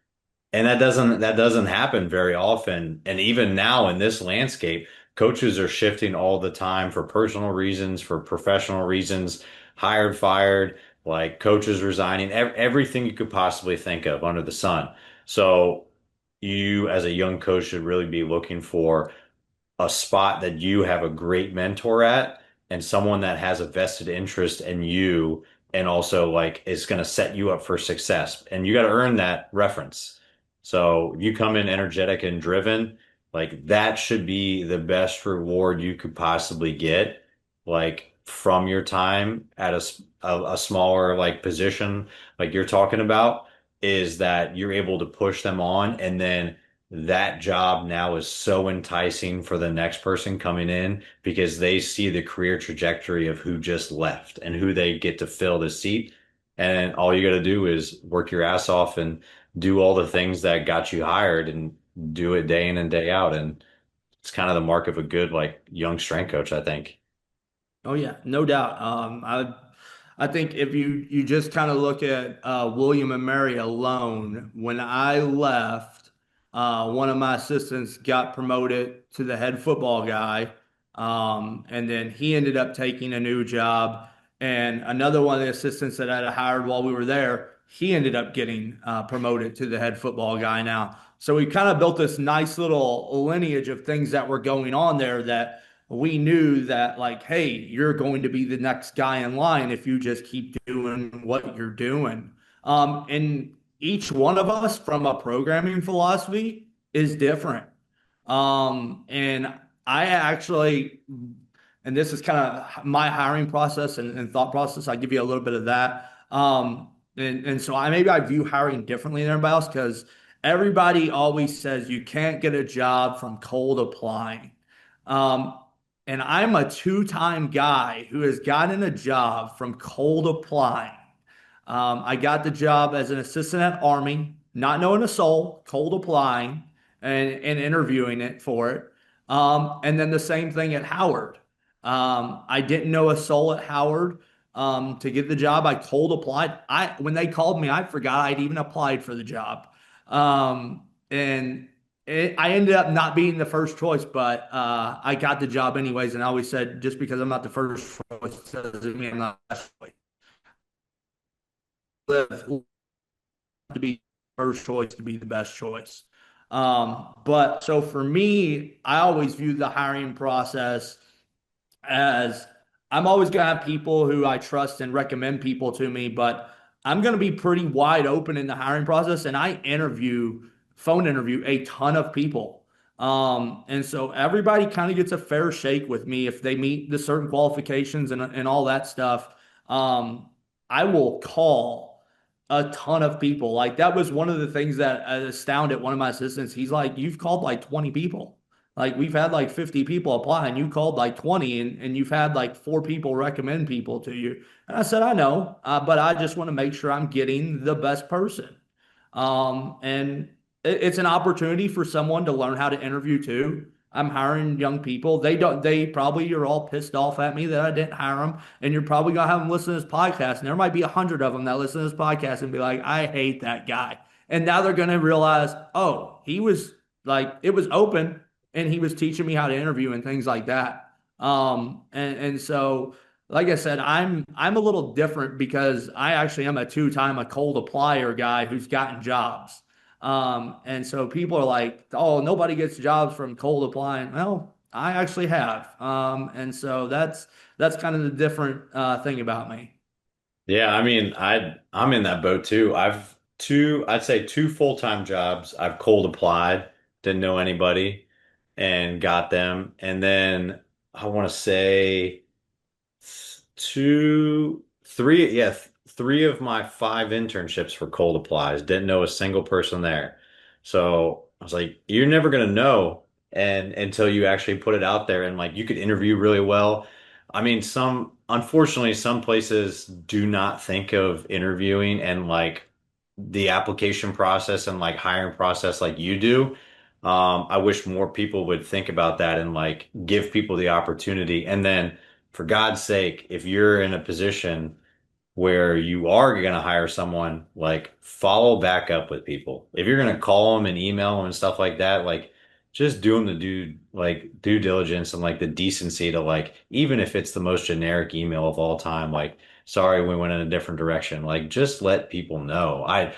Speaker 1: And that doesn't happen very often. And even now in this landscape, coaches are shifting all the time for personal reasons, for professional reasons, hired, fired, like coaches resigning, everything you could possibly think of under the sun. So you as a young coach should really be looking for a spot that you have a great mentor at and someone that has a vested interest in you and also like is going to set you up for success. And you got to earn that reference. So if you come in energetic and driven, like that should be the best reward you could possibly get, like from your time at a smaller like position like you're talking about, is that you're able to push them on and then that job now is so enticing for the next person coming in because they see the career trajectory of who just left and who they get to fill the seat. And all you got to do is work your ass off and do all the things that got you hired and do it day in and day out. And it's kind of the mark of a good, like, young strength coach, I think.
Speaker 2: Oh yeah, no doubt. I think if you just kind of look at William and Mary alone, when I left, one of my assistants got promoted to the head football guy, and then he ended up taking a new job, and another one of the assistants that I had hired while we were there, he ended up getting promoted to the head football guy now. So we kind of built this nice little lineage of things that were going on there that we knew that like, hey, you're going to be the next guy in line if you just keep doing what you're doing. And each one of us from a programming philosophy is different. And I actually, and this is kind of my hiring process and thought process. I give you a little bit of that. And so maybe I view hiring differently than everybody else because everybody always says you can't get a job from cold applying. Um, and I'm a two-time guy who has gotten a job from cold applying. I got the job as an assistant at Army, not knowing a soul, cold applying and interviewing it for it. And then the same thing at Howard. I didn't know a soul at Howard. To get the job, I cold applied. When they called me, I forgot I'd even applied for the job. And I ended up not being the first choice, but I got the job anyways. And I always said, just because I'm not the first choice doesn't mean I'm not the best choice. Live to be first choice to be the best choice. But so for me, I always view the hiring process as I'm always going to have people who I trust and recommend people to me, but I'm going to be pretty wide open in the hiring process. And phone interview a ton of people. And so everybody kind of gets a fair shake with me if they meet the certain qualifications and all that stuff. I will call a ton of people. Like that was one of the things that astounded one of my assistants. He's like, you've called like 20 people. Like we've had like 50 people apply and you called like 20 and you've had like four people recommend people to you. And I said, I know, but I just want to make sure I'm getting the best person. And it's an opportunity for someone to learn how to interview too. I'm hiring young people. They probably are all pissed off at me that I didn't hire them. And you're probably going to have them listen to this podcast. And there might be 100 of them that listen to this podcast and be like, I hate that guy. And now they're going to realize, oh, he was like, it was open and he was teaching me how to interview and things like that. And so, like I said, I'm a little different because I actually am a cold applier guy who's gotten jobs. And so people are like, oh, nobody gets jobs from cold applying. Well, I actually have. And so that's kind of the different thing about me.
Speaker 1: Yeah, I mean, I'm in that boat too. I'd say two full-time jobs. I've cold applied, didn't know anybody, and got them. And then I want to say three of my five internships were cold applies. Didn't know a single person there. So I was like, you're never gonna know and until you actually put it out there and like you could interview really well. I mean, unfortunately, some places do not think of interviewing and like the application process and like hiring process like you do. I wish more people would think about that and like give people the opportunity. And then for God's sake, if you're in a position where you are going to hire someone, like follow back up with people. If you're going to call them and email them and stuff like that, like just do them the due diligence and like the decency to like, even if it's the most generic email of all time, like, sorry, we went in a different direction. Like, just let people know. I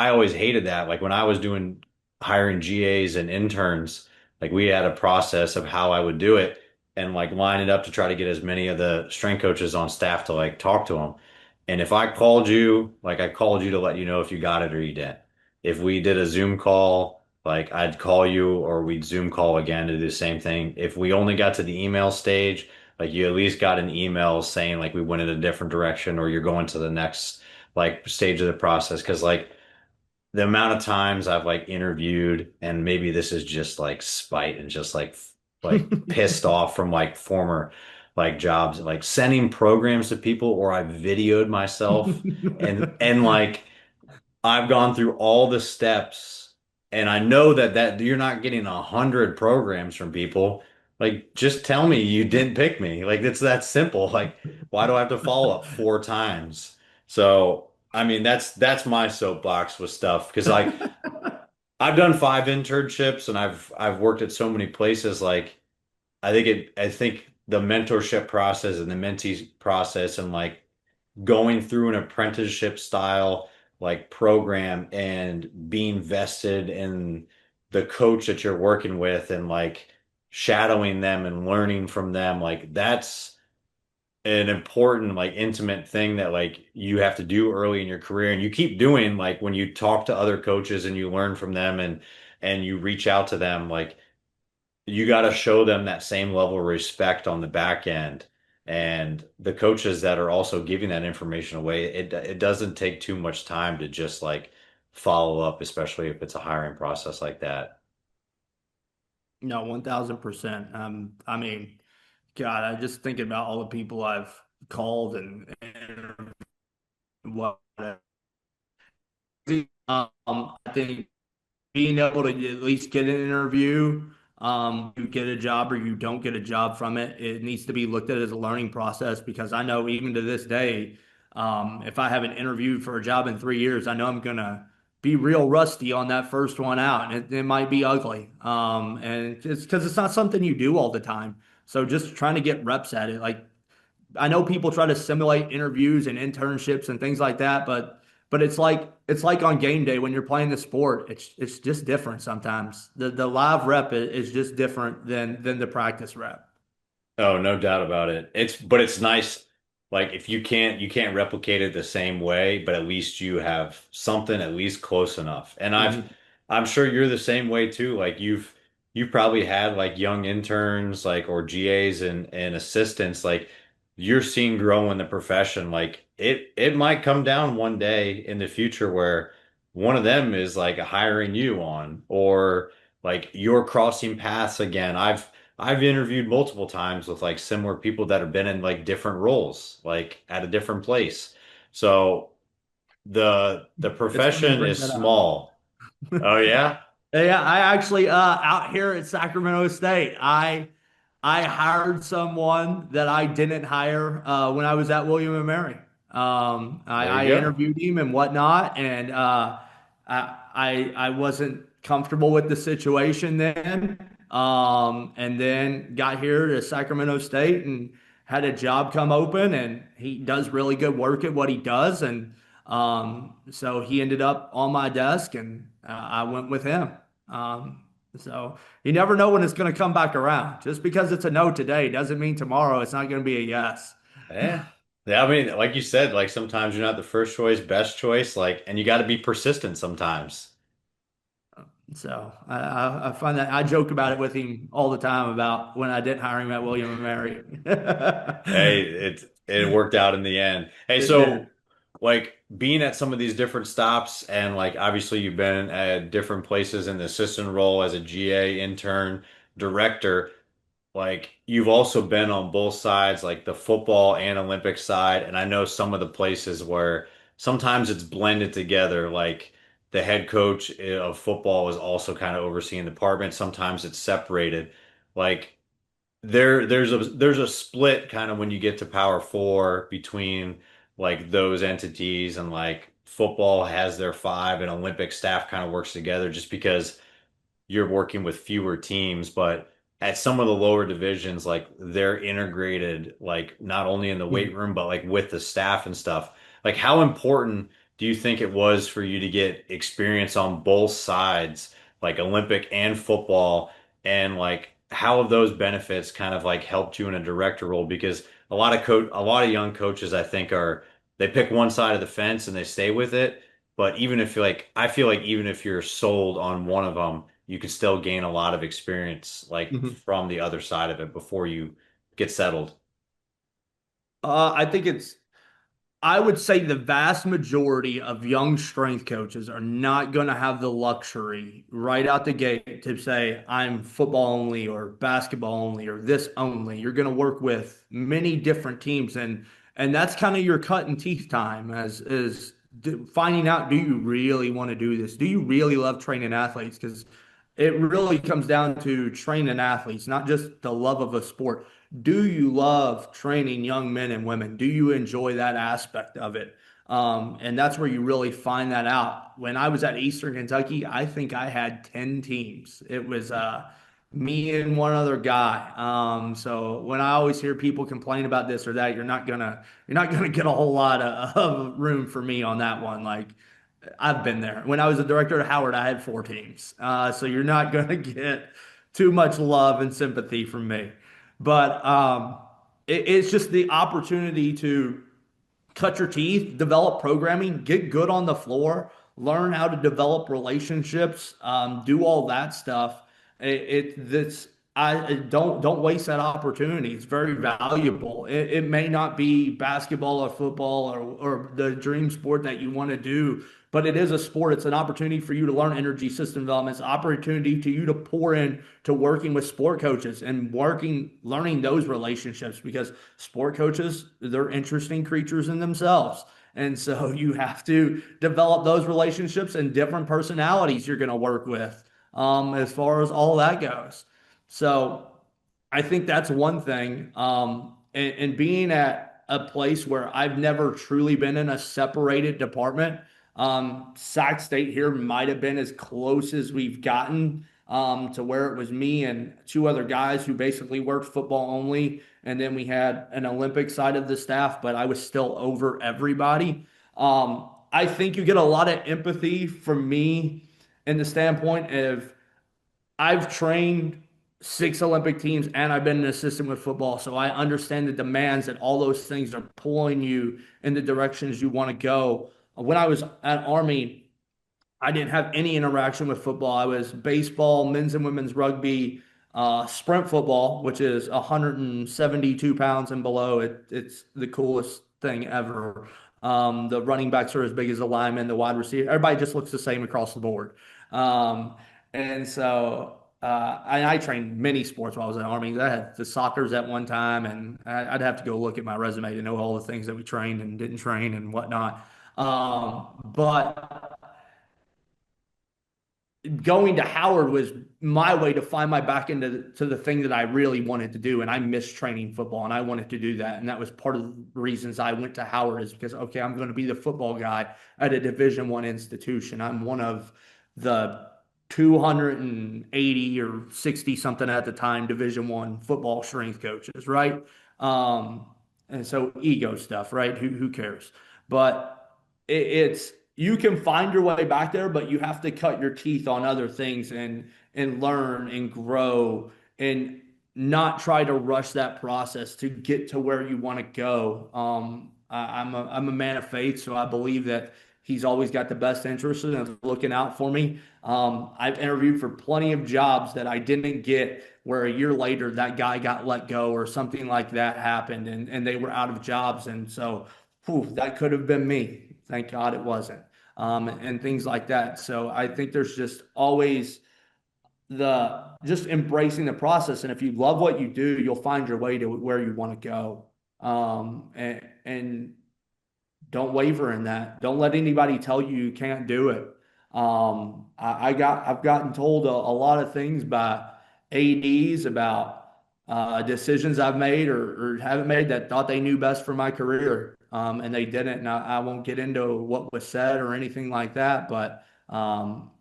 Speaker 1: always hated that. Like when I was doing hiring GAs and interns, like we had a process of how I would do it and like line it up to try to get as many of the strength coaches on staff to like talk to them. And if I called you, like I called you to let you know if you got it or you didn't. If we did a Zoom call, like I'd call you or we'd Zoom call again to do the same thing. If we only got to the email stage, like you at least got an email saying like we went in a different direction or you're going to the next like stage of the process. Cause like the amount of times I've like interviewed, and maybe this is just like spite and just like pissed off from like former like jobs, like sending programs to people, or I videoed myself and like I've gone through all the steps, and I know that you're not getting 100 programs from people. Like, just tell me you didn't pick me. Like, it's that simple. Like, why do I have to follow up 4 times? So, I mean, that's my soapbox with stuff because like I've done 5 internships and I've worked at so many places. Like, I think the mentorship process and the mentee process and like going through an apprenticeship style like program and being vested in the coach that you're working with and like shadowing them and learning from them, like that's an important like intimate thing that like you have to do early in your career and you keep doing like when you talk to other coaches and you learn from them and you reach out to them, like you got to show them that same level of respect on the back end. And the coaches that are also giving that information away, it doesn't take too much time to just like follow up, especially if it's a hiring process like that.
Speaker 2: No, 1000%. I mean, God, I just thinking about all the people I've called and what. I think being able to at least get an interview, you get a job or you don't get a job from it, it needs to be looked at as a learning process because I know even to this day, if I haven't interviewed for a job in 3 years, I know I'm gonna be real rusty on that first one out, and it might be ugly. And it's because it's not something you do all the time. So just trying to get reps at it, like I know people try to simulate interviews and internships and things like that, but it's like on game day when you're playing the sport. It's just different sometimes. The live rep is just different than the practice rep.
Speaker 1: Oh, no doubt about it. But it's nice. Like if you can't replicate it the same way, but at least you have something at least close enough. And
Speaker 2: Mhm.
Speaker 1: I'm sure you're the same way too. Like you've probably had like young interns like or GAs and assistants like you're seeing grow in the profession. Like it might come down one day in the future where one of them is like hiring you on or like you're crossing paths again. I've interviewed multiple times with like similar people that have been in like different roles, like at a different place. So the
Speaker 2: It's funny you
Speaker 1: profession
Speaker 2: bring
Speaker 1: is
Speaker 2: that up.
Speaker 1: small. Oh yeah?
Speaker 2: Yeah, I actually out here at Sacramento State, I hired someone that I didn't hire when I was at William and Mary.
Speaker 1: There you
Speaker 2: I
Speaker 1: go.
Speaker 2: interviewed him and whatnot, and I wasn't comfortable with the situation then. And then got here to Sacramento State and had a job come open, and he does really good work at what he does, and so he ended up on my desk, and I went with him. Um, so you never know when it's going to come back around. Just because it's a no today doesn't mean tomorrow it's not going to be a yes.
Speaker 1: Yeah. Yeah, I mean, like you said, like sometimes you're not the first choice, best choice, like, and you got to be persistent sometimes.
Speaker 2: So I find that I joke about it with him all the time about when I didn't hire him at William and Mary.
Speaker 1: Hey, it worked out in the end. Hey,
Speaker 2: It did.
Speaker 1: so like being at some of these different stops and like obviously you've been at different places in the assistant role as a GA, intern, director. Like you've also been on both sides, like the football and Olympic side, and I know some of the places where sometimes it's blended together, like the head coach of football is also kind of overseeing the department. Sometimes it's separated. Like there's a split kind of when you get to Power Four between like those entities and like football has their five and Olympic staff kind of works together just because you're working with fewer teams, but at some of the lower divisions, like they're integrated, like not only in the weight room, but like with the staff and stuff. Like, how important do you think it was for you to get experience on both sides like Olympic and football, and like how have those benefits kind of like helped you in a director role? Because a lot of young coaches I think are they pick one side of the fence and they stay with it. But even if like I feel like even if you're sold on one of them, you can still gain a lot of experience like
Speaker 2: Mhm.
Speaker 1: from the other side of it before you get settled.
Speaker 2: I think I would say the vast majority of young strength coaches are not going to have the luxury right out the gate to say, I'm football only or basketball only or this only. You're going to work with many different teams, and that's kind of your cut and teeth time as is finding out, do you really want to do this? Do you really love training athletes? Because it really comes down to training athletes, not just the love of a sport. Do you love training young men and women? Do you enjoy that aspect of it? And that's where you really find that out. When I was at Eastern Kentucky, I think I had 10 teams. It was me and one other guy. So when I always hear people complain about this or that, you're not gonna get a whole lot of room for me on that one. Like I've been there. When I was a director at Howard, I had 4 teams. So you're not going to get too much love and sympathy from me. But it's just the opportunity to cut your teeth, develop programming, get good on the floor, learn how to develop relationships, do all that stuff. This I don't waste that opportunity. It's very valuable. It may not be basketball or football or the dream sport that you want to do, but it is a sport. It's an opportunity for you to learn energy system development. It's an opportunity to you to pour in to working with sport coaches and learning those relationships because sport coaches, they're interesting creatures in themselves. And so you have to develop those relationships and different personalities you're going to work with as far as all that goes. So I think that's one thing. And being at a place where I've never truly been in a separated department, Sac State here might have been as close as we've gotten to where it was me and 2 other guys who basically worked football only. And then we had an Olympic side of the staff, but I was still over everybody. I think you get a lot of empathy from me in the standpoint of I've trained 6 Olympic teams and I've been an assistant with football. So I understand the demands that all those things are pulling you in the directions you want to go. When I was at Army, I didn't have any interaction with football. I was baseball, men's and women's rugby, sprint football, which is 172 pounds and below. It's the coolest thing ever. The running backs are as big as the linemen, the wide receiver. Everybody just looks the same across the board. Um, and so I trained many sports while I was in the Army. I had the soccer's at one time, and I'd have to go look at my resume to know all the things that we trained and didn't train and whatnot. But going to Howard was my way to find my back into the thing that I really wanted to do, and I missed training football, and I wanted to do that, and that was part of the reasons I went to Howard is because okay, I'm going to be the football guy at a Division I institution. I'm one of the 280 or 60 something at the time Division I football strength coaches, right? Um, and so ego stuff, right? Who cares? But it's you can find your way back there, but you have to cut your teeth on other things and learn and grow and not try to rush that process to get to where you want to go. I'm a man of faith, so I believe that he's always got the best interest and is looking out for me. I've interviewed for plenty of jobs that I didn't get where a year later that guy got let go or something like that happened and they were out of jobs. And so whew, that could have been me. Thank God it wasn't. And things like that. So I think there's just always the just embracing the process. And if you love what you do, you'll find your way to where you want to go. And don't waver in that. Don't let anybody tell you you can't do it. I've gotten told a lot of things by ADs about decisions I've made or haven't made that thought they knew best for my career, and they didn't. And I won't get into what was said or anything like that, but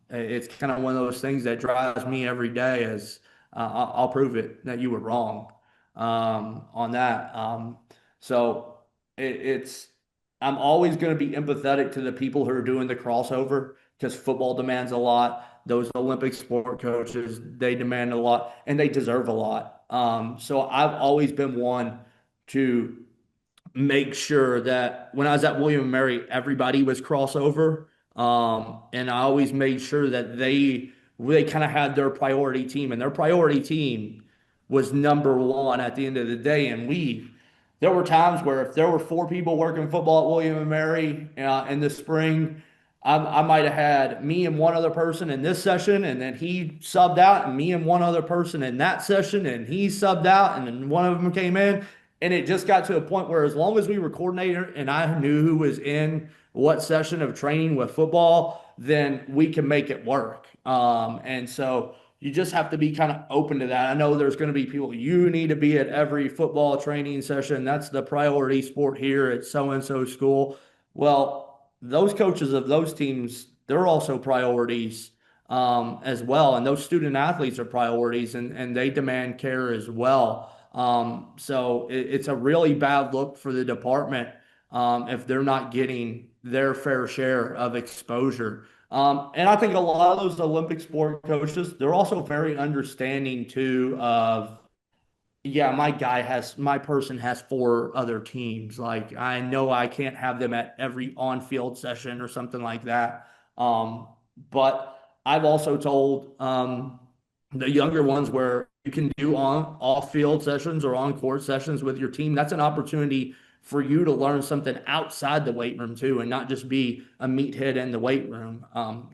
Speaker 2: it's kind of one of those things that drives me every day. As I'll prove it that you were wrong on that. So it's I'm always going to be empathetic to the people who are doing the crossover because football demands a lot. Those Olympic sport coaches, they demand a lot and they deserve a lot. So I've always been one to make sure that when I was at William and Mary, everybody was crossover. And I always made sure that they kind of had their priority team, and their priority team was number one at the end of the day. And there were times where if there were four people working football at William and Mary in the spring, I might have had me and one other person in this session, and then he subbed out, and me and one other person in that session, and he subbed out, and then one of them came in. And it just got to a point where as long as we were coordinator and I knew who was in what session of training with football, then we can make it work. And so you just have to be kind of open to that. I know there's going to be people, you need to be at every football training session. That's the priority sport here at so and so school. Well, those coaches of those teams, they're also priorities as well. And those student athletes are priorities and they demand care as well. So it's a really bad look for the department if they're not getting their fair share of exposure. And I think a lot of those Olympic sport coaches, they're also very understanding too of, yeah, my person has four other teams. Like I know I can't have them at every on-field session or something like that. Um, but I've also told the younger ones where you can do on off-field sessions or on-court sessions with your team. That's an opportunity for you to learn something outside the weight room too, and not just be a meathead in the weight room.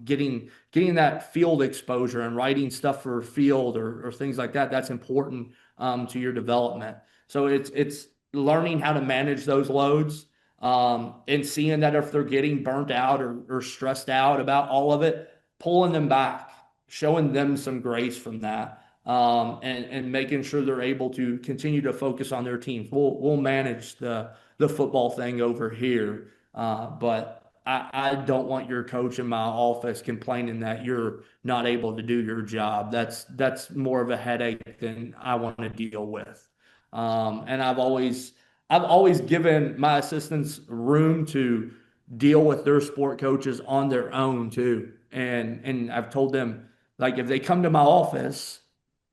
Speaker 2: Getting that field exposure and writing stuff for field or things like that. That's important to your development. So it's learning how to manage those loads and seeing that if they're getting burnt out or stressed out about all of it, pulling them back, showing them some grace from that, and making sure they're able to continue to focus on their teams. We'll manage the football thing over here, but I don't want your coach in my office complaining that you're not able to do your job. That's more of a headache than I want to deal with. And I've always given my assistants room to deal with their sport coaches on their own too. And I've told them like if they come to my office,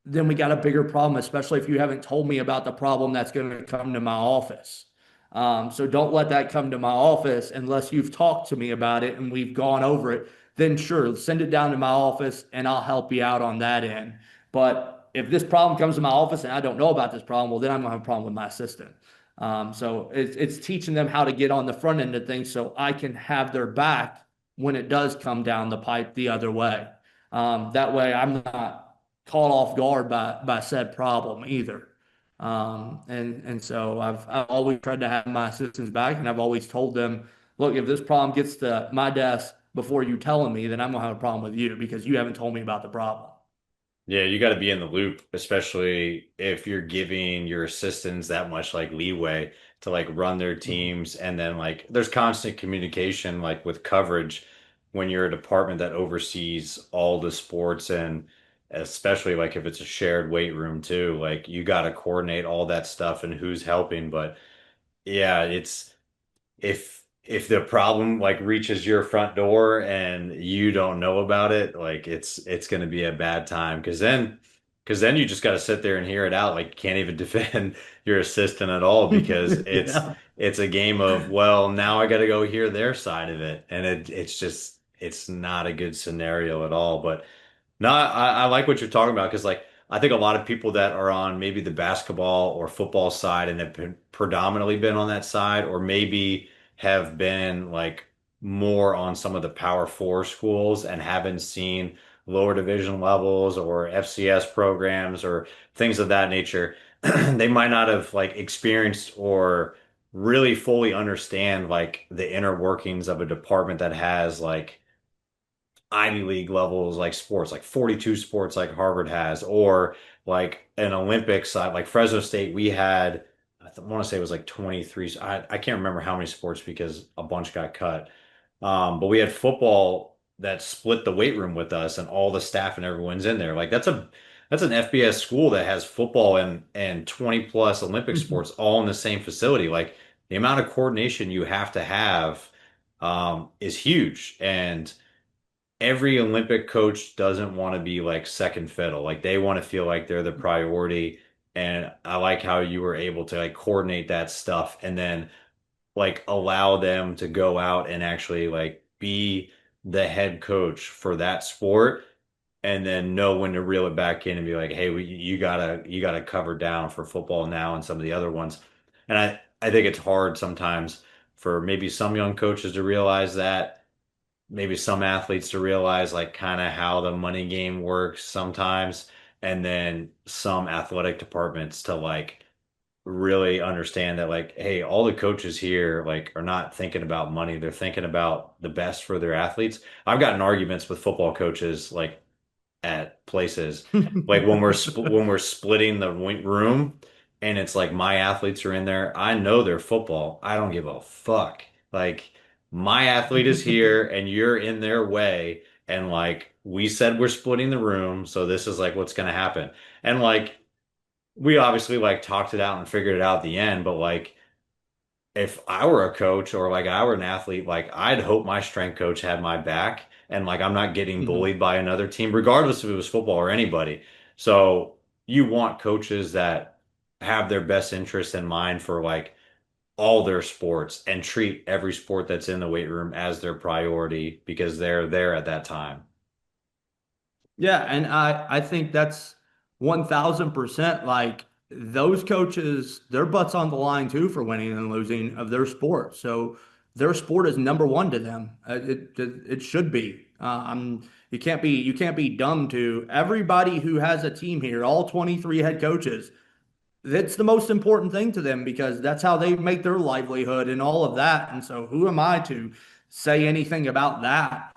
Speaker 2: then we got a bigger problem, especially if you haven't told me about the problem that's going to come to my office. So don't let that come to my office unless you've talked to me about it and we've gone over it. Then sure, send it down to my office and I'll help you out on that end. But if this problem comes to my office and I don't know about this problem, well, then I'm gonna have a problem with my assistant. So it's teaching them how to get on the front end of things so I can have their back when it does come down the pipe the other way. That way I'm not caught off guard by said problem either. And so I've always tried to have my assistants back, and I've always told them, look, if this problem gets to my desk before you telling me, then I'm gonna have a problem with you because you haven't told me about the problem.
Speaker 1: Yeah, you got to be in the loop, especially if you're giving your assistants that much like leeway to like run their
Speaker 2: Mhm.
Speaker 1: teams. And then like there's constant communication like with coverage when you're a department that oversees all the sports, and especially like if it's a shared weight room too, like you got to coordinate all that stuff and who's helping. But yeah, it's if the problem like reaches your front door and you don't know about it, like it's going to be a bad time because then you just got to sit there and hear it out. Like you can't even defend your assistant at all because
Speaker 2: Yeah.
Speaker 1: it's a game of, well, now I got to go hear their side of it, and it's just it's not a good scenario at all. But no, I like what you're talking about because, like, I think a lot of people that are on maybe the basketball or football side and have been predominantly been on that side, or maybe have been like more on some of the Power Four schools and haven't seen lower division levels or FCS programs or things of that nature. They might not have like experienced or really fully understand like the inner workings of a department that has like Ivy League levels like sports, like 42 sports like Harvard has, or like an Olympic side, like Fresno State, we had, want to say it was like 23. I can't remember how many sports because a bunch got cut. But we had football that split the weight room with us and all the staff and everyone's in there. Like that's an FBS school that has football and 20 plus Olympic sports all in the same facility. Like the amount of coordination you have to have is huge. And every Olympic coach doesn't want to be like second fiddle. Like they want to feel like they're the priority. And I like how you were able to like coordinate that stuff and then like allow them to go out and actually like be the head coach for that sport and then know when to reel it back in and be like, hey, you gotta cover down for football now and some of the other ones. And I think it's hard sometimes for maybe some young coaches to realize that, maybe some athletes to realize like kind of how the money game works sometimes, and then some athletic departments to like really understand that like, hey, all the coaches here like are not thinking about money. They're thinking about the best for their athletes. I've gotten arguments with football coaches like at places like when we're splitting the room and it's like my athletes are in there. I know they're football. I don't give a fuck. Like my athlete is here and you're in their way and like we said we're splitting the room, so this is like what's going to happen. And like we obviously like talked it out and figured it out at the end, but like if I were a coach or like I were an athlete, like I'd hope my strength coach had my back and like I'm not getting
Speaker 2: Mhm.
Speaker 1: bullied by another team, regardless if it was football or anybody. So you want coaches that have their best interests in mind for like all their sports and treat every sport that's in the weight room as their priority because they're there at that time.
Speaker 2: Yeah, and I think that's 1000% like those coaches, their butts on the line too for winning and losing of their sport. So their sport is number one to them. It should be. You can't be dumb to everybody who has a team here, all 23 head coaches. That's the most important thing to them because that's how they make their livelihood and all of that. And so, who am I to say anything about that?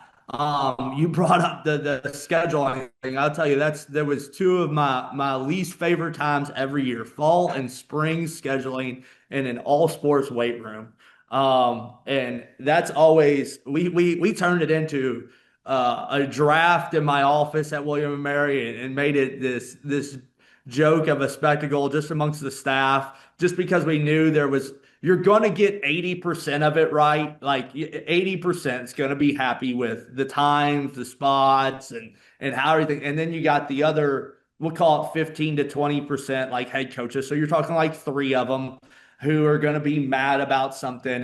Speaker 2: You brought up the scheduling thing. I'll tell you, there was two of my least favorite times every year: fall and spring scheduling in an all sports weight room. And that's always we turned it into a draft in my office at William and Mary and made it this joke of a spectacle just amongst the staff, just because we knew you're going to get 80% of it right. Like 80% is going to be happy with the times, the spots, and how everything. And then you got the other, we'll call it 15 to 20% like head coaches. So you're talking like three of them who are going to be mad about something.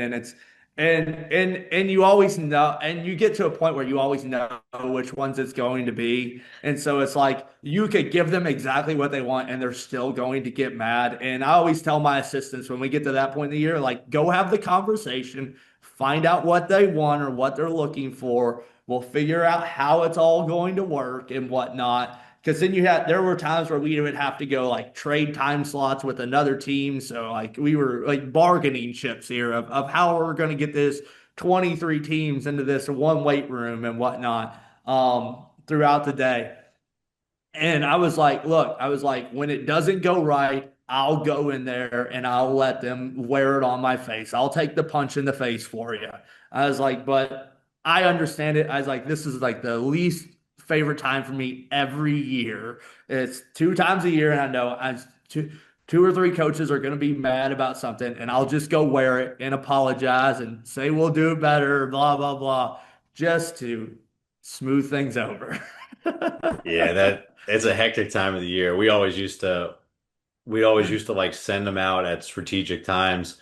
Speaker 2: And you always know, and you get to a point where you always know which ones it's going to be. And so it's like you could give them exactly what they want and they're still going to get mad. And I always tell my assistants when we get to that point in the year, like, go have the conversation, find out what they want or what they're looking for. We'll figure out how it's all going to work and whatnot. Because then there were times where we would have to go like trade time slots with another team. So like we were like bargaining chips here of how we're going to get this 23 teams into this one weight room and whatnot throughout the day. And I was like, look, I was like, when it doesn't go right, I'll go in there and I'll let them wear it on my face. I'll take the punch in the face for you. I was like, but I understand it. I was like, this is like the least favorite time for me every year. It's two times a year, and I know two or three coaches are going to be mad about something, and I'll just go wear it and apologize and say we'll do it better, blah, blah, blah, just to smooth things over.
Speaker 1: Yeah, that it's a hectic time of the year. We always used to like send them out at strategic times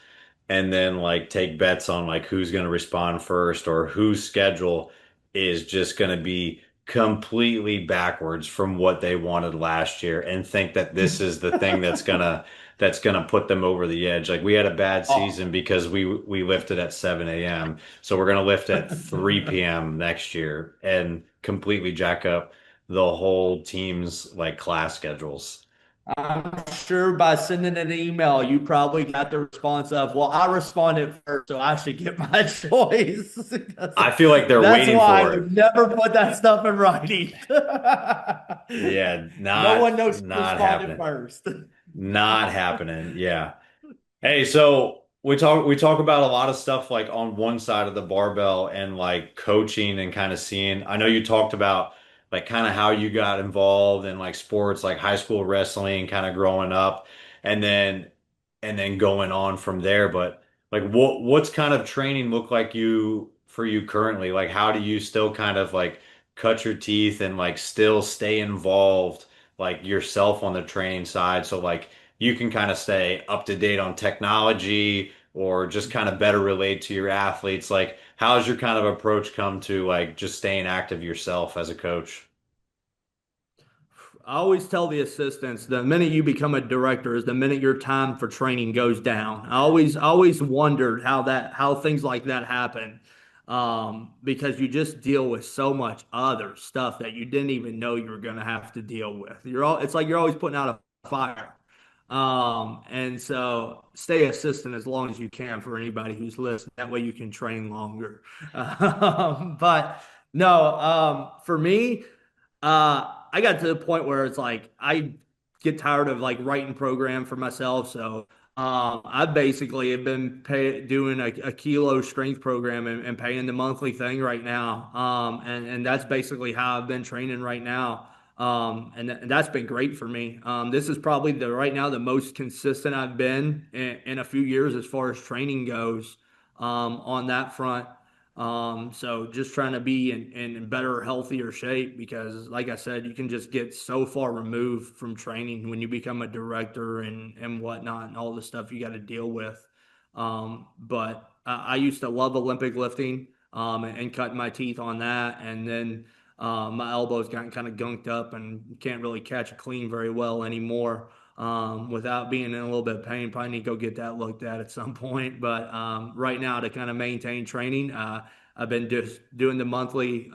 Speaker 1: and then like take bets on like who's going to respond first or whose schedule is just going to be completely backwards from what they wanted last year and think that this is the thing that's gonna put them over the edge. Like we had a bad
Speaker 2: Oh.
Speaker 1: season because we lifted at 7 a.m. So we're gonna lift at 3 p.m. next year and completely jack up the whole team's like class schedules.
Speaker 2: I'm sure by sending an email, you probably got the response of, well, I responded first, so I should get my choice.
Speaker 1: I feel like they're
Speaker 2: That's
Speaker 1: waiting
Speaker 2: why I
Speaker 1: for it.
Speaker 2: would never put that stuff in writing.
Speaker 1: Yeah,
Speaker 2: No
Speaker 1: not
Speaker 2: one knows who
Speaker 1: not
Speaker 2: responded
Speaker 1: happening.
Speaker 2: first.
Speaker 1: Not happening. Yeah. Hey, so we talk about a lot of stuff like on one side of the barbell and like coaching and kind of seeing. I know you talked about like kind of how you got involved in like sports, like high school wrestling, kind of growing up, and then and then going on from there. But Like what's kind of training look like you for you currently? Like how do you still kind of like cut your teeth and like still stay involved like yourself on the training side so like you can kind of stay up to date on technology or just kind of better relate to your athletes? Like how's your kind of approach come to like just staying active yourself as a coach?
Speaker 2: I always tell the assistants the minute you become a director is the minute your time for training goes down. I always wondered how things like that happen, because you just deal with so much other stuff that you didn't even know you were going to have to deal with. It's like you're always putting out a fire. And so stay assistant as long as you can for anybody who's listening. That way you can train longer. But no, for me. I got to the point where it's like I get tired of like writing program for myself. So I basically have been doing a kilo strength program and paying the monthly thing right now. And that's basically how I've been training right now. And that's been great for me. This is probably the right now the most consistent I've been in a few years as far as training goes, on that front. So just trying to be in better, healthier shape because, like I said, you can just get so far removed from training when you become a director and whatnot, and all the stuff you got to deal with. But I used to love Olympic lifting, and cutting my teeth on that, and then my elbows gotten kind of gunked up and can't really catch a clean very well anymore. Without being in a little bit of pain. Probably need to go get that looked at some point. But right now, to kind of maintain training, I've been just doing the monthly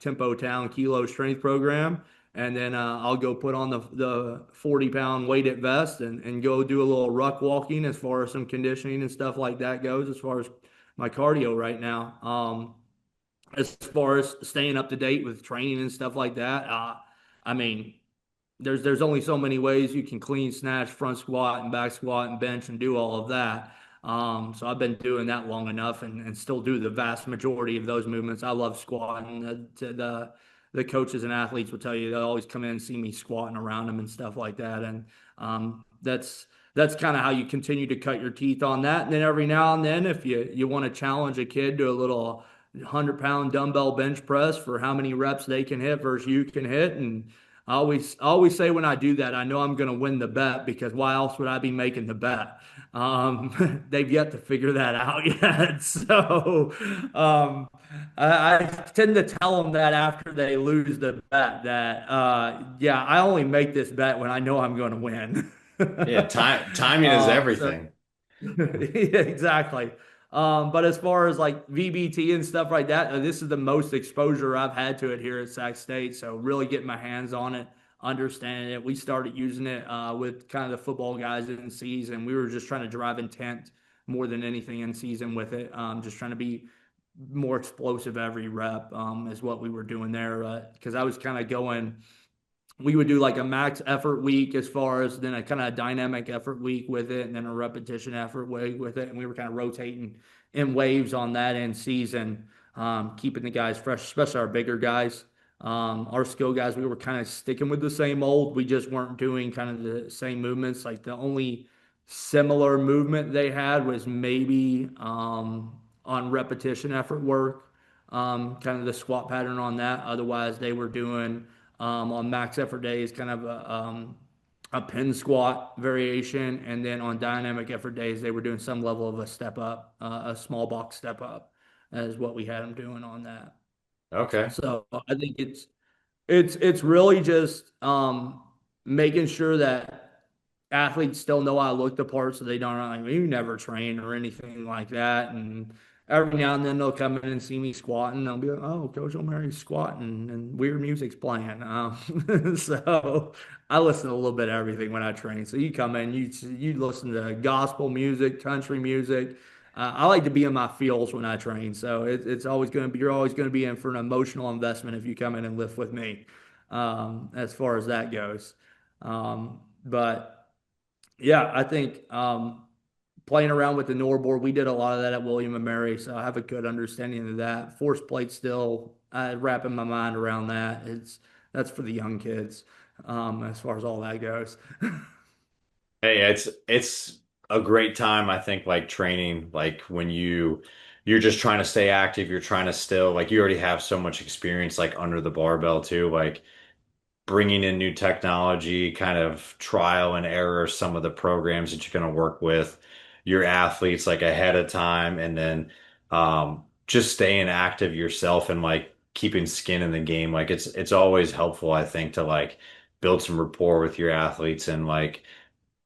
Speaker 2: Tempo Town Kilo Strength program. And then I'll go put on the 40-pound weighted vest and go do a little ruck walking as far as some conditioning and stuff like that goes, as far as my cardio right now. As far as staying up to date with training and stuff like that, I mean, there's only so many ways you can clean, snatch, front squat, and back squat, and bench, and do all of that. So I've been doing that long enough, and still do the vast majority of those movements. I love squatting. The coaches and athletes will tell you they'll always come in and see me squatting around them and stuff like that. And that's kind of how you continue to cut your teeth on that. And then every now and then, if you want to challenge a kid to a little 100-pound dumbbell bench press for how many reps they can hit versus you can hit, and I always say when I do that, I know I'm going to win the bet because why else would I be making the bet? They've yet to figure that out yet. So I tend to tell them that after they lose the bet that, yeah, I only make this bet when I know I'm going to win.
Speaker 1: Yeah, timing is
Speaker 2: So
Speaker 1: everything.
Speaker 2: yeah, exactly. But as far as like VBT and stuff like that, this is the most exposure I've had to it here at Sac State. So really getting my hands on it, understanding it. We started using it with kind of the football guys in season. We were just trying to drive intent more than anything in season with it. Just trying to be more explosive every rep, is what we were doing there. Because I was kind of going, we would do like a max effort week as far as then a kind of dynamic effort week with it, and then a repetition effort week with it. And we were kind of rotating in waves on that end season, keeping the guys fresh, especially our bigger guys. Our skill guys, we were kind of sticking with the same old. We just weren't doing kind of the same movements. Like the only similar movement they had was maybe on repetition effort work, kind of the squat pattern on that. Otherwise, they were doing on max effort days, kind of a pin squat variation, and then on dynamic effort days, they were doing some level of a step up, a small box step up, is what we had them doing on that.
Speaker 1: Okay.
Speaker 2: So I think it's really just making sure that athletes still know I look the part so they don't like you never train or anything like that. And every now and then they'll come in and see me squatting. They'll be like, "Oh, Coach O'Mary's squatting and weird music's playing." So I listen to a little bit of everything when I train. So you come in, you listen to gospel music, country music. I like to be in my feels when I train. So it's always going to be you're always going to be in for an emotional investment if you come in and lift with me, as far as that goes. But yeah, I think playing around with the Nor board, we did a lot of that at William and Mary, so I have a good understanding of that. Force plate still, wrapping my mind around that. That's for the young kids, as far as all that goes.
Speaker 1: Hey, it's a great time, I think, like training, like when you're just trying to stay active, you're trying to still like you already have so much experience like under the barbell too, like bringing in new technology, kind of trial and error some of the programs that you're going to work with your athletes like ahead of time, and then just staying active yourself and like keeping skin in the game. Like it's always helpful, I think, to like build some rapport with your athletes and like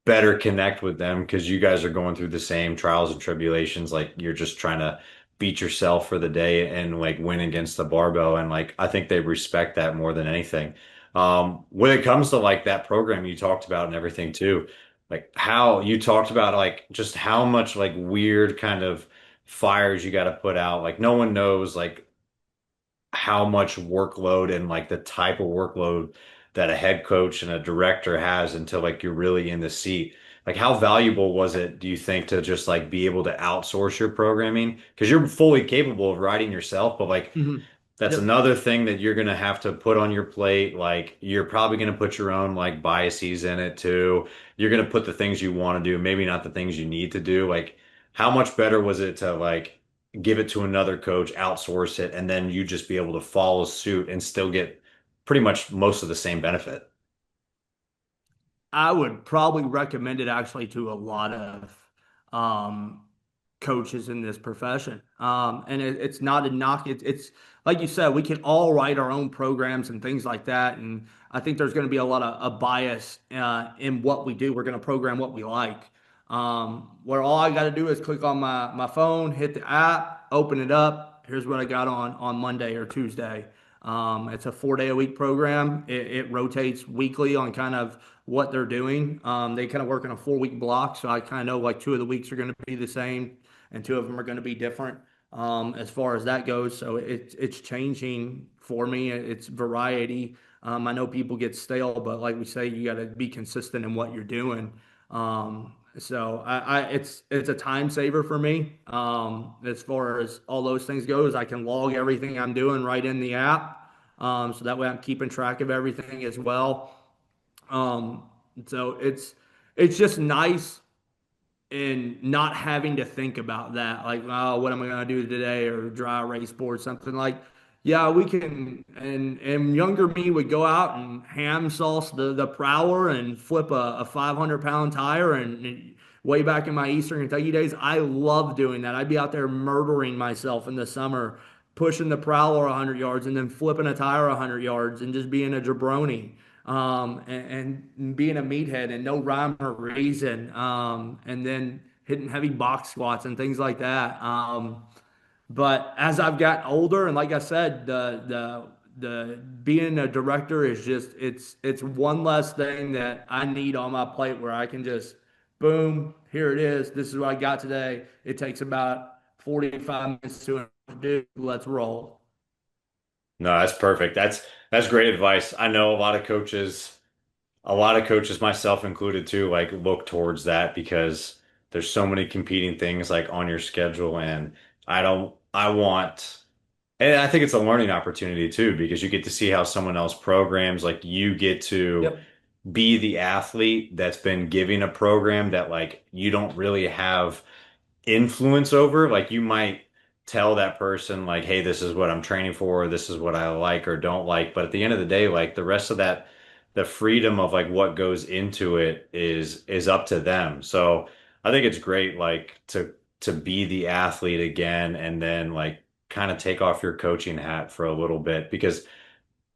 Speaker 1: better connect with them because you guys are going through the same trials and tribulations. Like you're just trying to beat yourself for the day and like win against the barbell. And like I think they respect that more than anything. When it comes to like that program you talked about and everything too, like how you talked about like just how much like weird kind of fires you got to put out. Like no one knows like how much workload and like the type of workload that a head coach and a director has until like you're really in the seat. Like how valuable was it, do you think, to just like be able to outsource your programming? Because you're fully capable of writing yourself, but like
Speaker 2: Mhm.
Speaker 1: that's
Speaker 2: Yep.
Speaker 1: another thing that you're gonna have to put on your plate. Like you're probably gonna put your own like biases in it too. You're gonna put the things you want to do, maybe not the things you need to do. Like how much better was it to like give it to another coach, outsource it, and then you just be able to follow suit and still get pretty much most of the same benefit?
Speaker 2: I would probably recommend it actually to a lot of um, coaches in this profession. And it's not a knock. It's like you said, we can all write our own programs and things like that. And I think there's going to be a lot of a bias in what we do. We're going to program what we like. Where all I got to do is click on my phone, hit the app, open it up. Here's what I got on Monday or Tuesday. It's a 4 day a week program. It rotates weekly on kind of what they're doing. They kind of work in a 4 week block, so I kind of know like 2 of the weeks are going to be the same, and 2 of them are going to be different as far as that goes. So it's changing for me. It's variety. I know people get stale, but like we say, you got to be consistent in what you're doing. So it's a time saver for me. As far as all those things goes, I can log everything I'm doing right in the app. So that way I'm keeping track of everything as well. Um, so it's just nice and not having to think about that, like, oh, what am I gonna do today, or dry erase board, something like, yeah, we can. And younger me would go out and ham sauce the prowler and flip a 500 pound tire. And way back in my Eastern Kentucky days, I loved doing that. I'd be out there murdering myself in the summer, pushing the prowler 100 yards and then flipping a tire 100 yards and just being a jabroni and being a meathead and no rhyme or reason, and then hitting heavy box squats and things like that. But as I've gotten older, and like I said, the being a director is just it's one less thing that I need on my plate where I can just boom, here it is. This is what I got today. It takes about 45 minutes to do. Let's roll.
Speaker 1: No, that's perfect. That's great advice. I know a lot of coaches, myself included too, like look towards that because there's so many competing things like on your schedule, and I want, and I think it's a learning opportunity too because you get to see how someone else programs. Like you get to
Speaker 2: Yep.
Speaker 1: be the athlete that's been giving a program that like you don't really have influence over. Like you might tell that person like, hey, this is what I'm training for, or this is what I like or don't like. But at the end of the day, like the rest of that, the freedom of like what goes into it is up to them. So I think it's great like to be the athlete again and then like kind of take off your coaching hat for a little bit because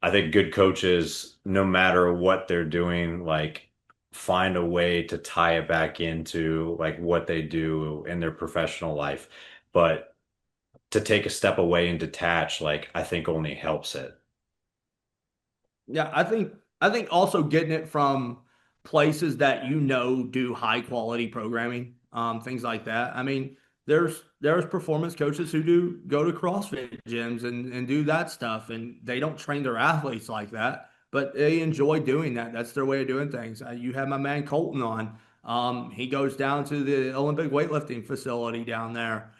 Speaker 1: I think good coaches, no matter what they're doing, like find a way to tie it back into like what they do in their professional life. But to take a step away and detach, like I think only helps it.
Speaker 2: Yeah, I think also getting it from places that do high quality programming, things like that. I mean, there's performance coaches who do go to CrossFit gyms and do that stuff, and they don't train their athletes like that, but they enjoy doing that. That's their way of doing things. You have my man Colton on. He goes down to the Olympic weightlifting facility down there.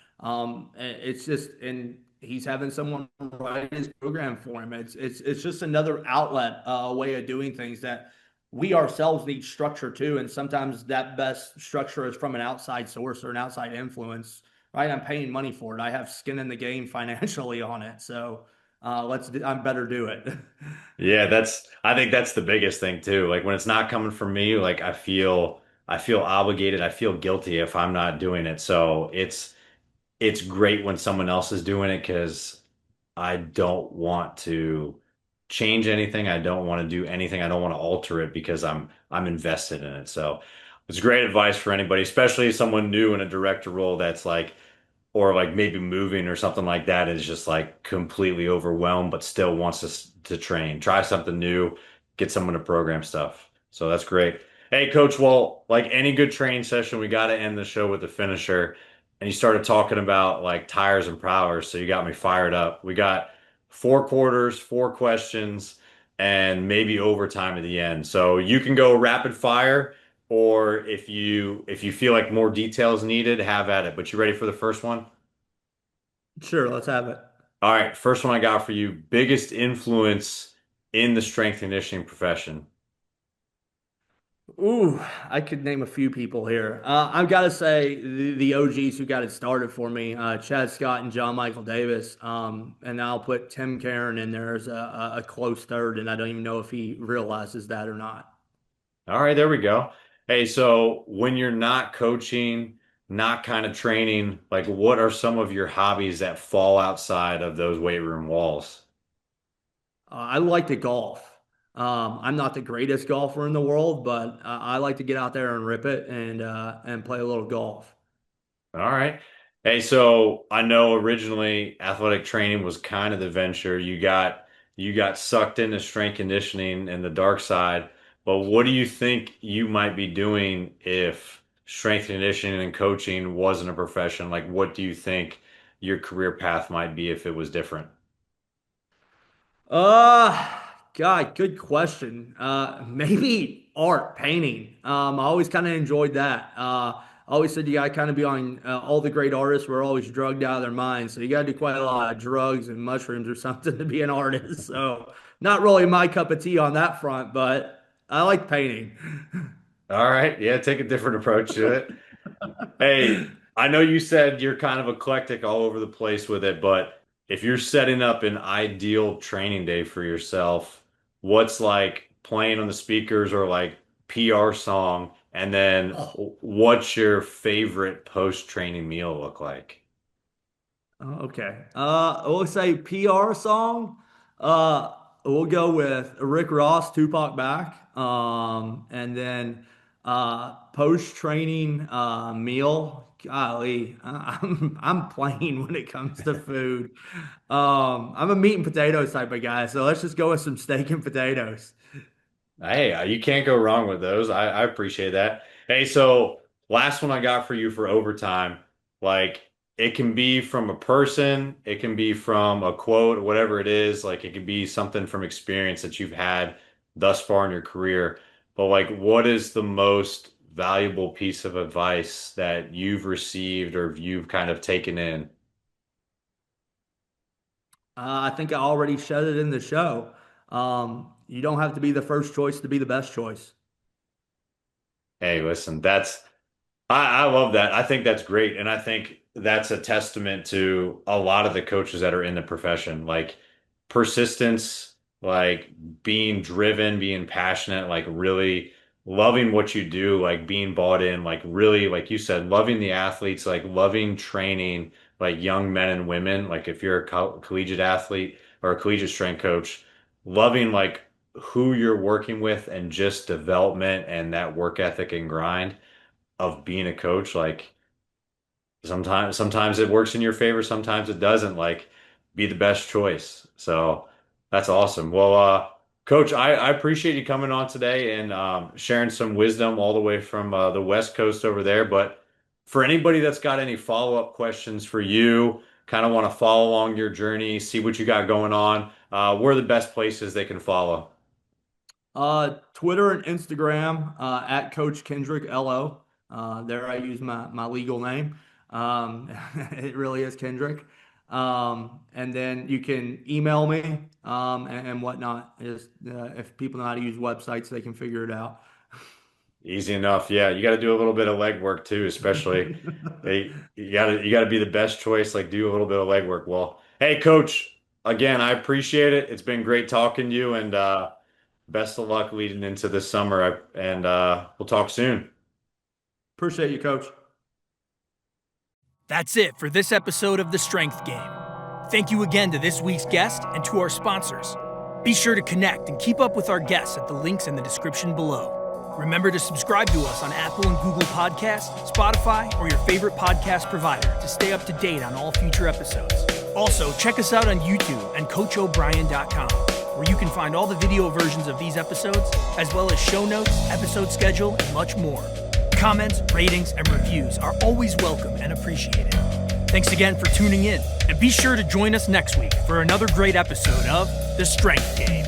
Speaker 2: It's just and he's having someone write his program for him. It's just another outlet, a way of doing things that we ourselves need structure too. And sometimes that best structure is from an outside source or an outside influence, right? I'm paying money for it. I have skin in the game financially on it. So I'm better do it.
Speaker 1: Yeah, I think that's the biggest thing too. Like when it's not coming from me, like I feel obligated, I feel guilty if I'm not doing it. So it's great when someone else is doing it because I don't want to change anything. I don't want to do anything. I don't want to alter it because I'm invested in it. So it's great advice for anybody, especially someone new in a director role that's like or like maybe moving or something like that is just like completely overwhelmed, but still wants to train, try something new, get someone to program stuff. So that's great. Hey, coach, well, like any good training session, we got to end the show with a finisher. And you started talking about like tires and prowess, so you got me fired up. We got 4 quarters, 4 questions, and maybe overtime at the end. So you can go rapid fire. Or if you feel like more details needed, have at it. But you ready for the first one?
Speaker 2: Sure, let's have it.
Speaker 1: All right, first one I got for you. Biggest influence in the strength and conditioning profession.
Speaker 2: Ooh, I could name a few people here. I've got to say the OGs who got it started for me, Chad Scott and John Michael Davis. And I'll put Tim Karen in there as a close third, and I don't even know if he realizes that or not.
Speaker 1: All right, there we go. Hey, so when you're not coaching, not kind of training, like what are some of your hobbies that fall outside of those weight room walls?
Speaker 2: I like to golf. I'm not the greatest golfer in the world, but I like to get out there and rip it and play a little golf.
Speaker 1: All right. Hey, so I know originally athletic training was kind of the venture. You got sucked into strength conditioning and the dark side. But what do you think you might be doing if strength conditioning and coaching wasn't a profession? Like what do you think your career path might be if it was different?
Speaker 2: Uh, God, good question. Maybe art, painting. I always kind of enjoyed that. I always said you got to kind of be on all the great artists were always drugged out of their minds. So you got to do quite a lot of drugs and mushrooms or something to be an artist. So not really my cup of tea on that front, but I like painting.
Speaker 1: All right. Yeah, take a different approach to it. Hey, I know you said you're kind of eclectic all over the place with it, but if you're setting up an ideal training day for yourself, what's like playing on the speakers or like PR song? And then what's your favorite post-training meal look like?
Speaker 2: Okay. We'll say PR song. We'll go with Rick Ross, Tupac Back. And then post training meal. Golly, I'm plain when it comes to food. I'm a meat and potatoes type of guy, so let's just go with some steak and potatoes.
Speaker 1: Hey, you can't go wrong with those. I appreciate that. Hey, so last one I got for you for overtime. Like it can be from a person, it can be from a quote, whatever it is. Like it can be something from experience that you've had thus far in your career. But like, what is the most valuable piece of advice that you've received or you've kind of taken in?
Speaker 2: I think I already said it in the show. You don't have to be the first choice to be the best choice.
Speaker 1: Hey, listen, I love that. I think that's great. And I think that's a testament to a lot of the coaches that are in the profession. Like persistence, like being driven, being passionate, like really loving what you do, like being bought in, like really, like you said, loving the athletes, like loving training, like young men and women. Like if you're a collegiate athlete or a collegiate strength coach, loving like who you're working with and just development and that work ethic and grind of being a coach, like sometimes it works in your favor, sometimes it doesn't. Like be the best choice. So that's awesome. Well, Coach, I appreciate you coming on today and sharing some wisdom all the way from the West Coast over there. But for anybody that's got any follow-up questions for you, kind of want to follow along your journey, see what you got going on, where are the best places they can follow?
Speaker 2: Twitter and Instagram at Coach Kendrick LO. There I use my legal name. It really is Kendrick. And then you can email me and whatnot. If people know how to use websites, they can figure it out.
Speaker 1: Easy enough. Yeah, you got to do a little bit of legwork too, especially you got to be the best choice. Like do a little bit of legwork. Well, hey, coach, again, I appreciate it. It's been great talking to you, and best of luck leading into this summer. And we'll talk soon.
Speaker 2: Appreciate you, Coach.
Speaker 3: That's it for this episode of The Strength Game. Thank you again to this week's guest and to our sponsors. Be sure to connect and keep up with our guests at the links in the description below. Remember to subscribe to us on Apple and Google Podcasts, Spotify, or your favorite podcast provider to stay up to date on all future episodes. Also, check us out on YouTube and CoachO'Brien.com, where you can find all the video versions of these episodes, as well as show notes, episode schedule, and much more. Comments, ratings, and reviews are always welcome and appreciated. Thanks again for tuning in, and be sure to join us next week for another great episode of The Strength Game.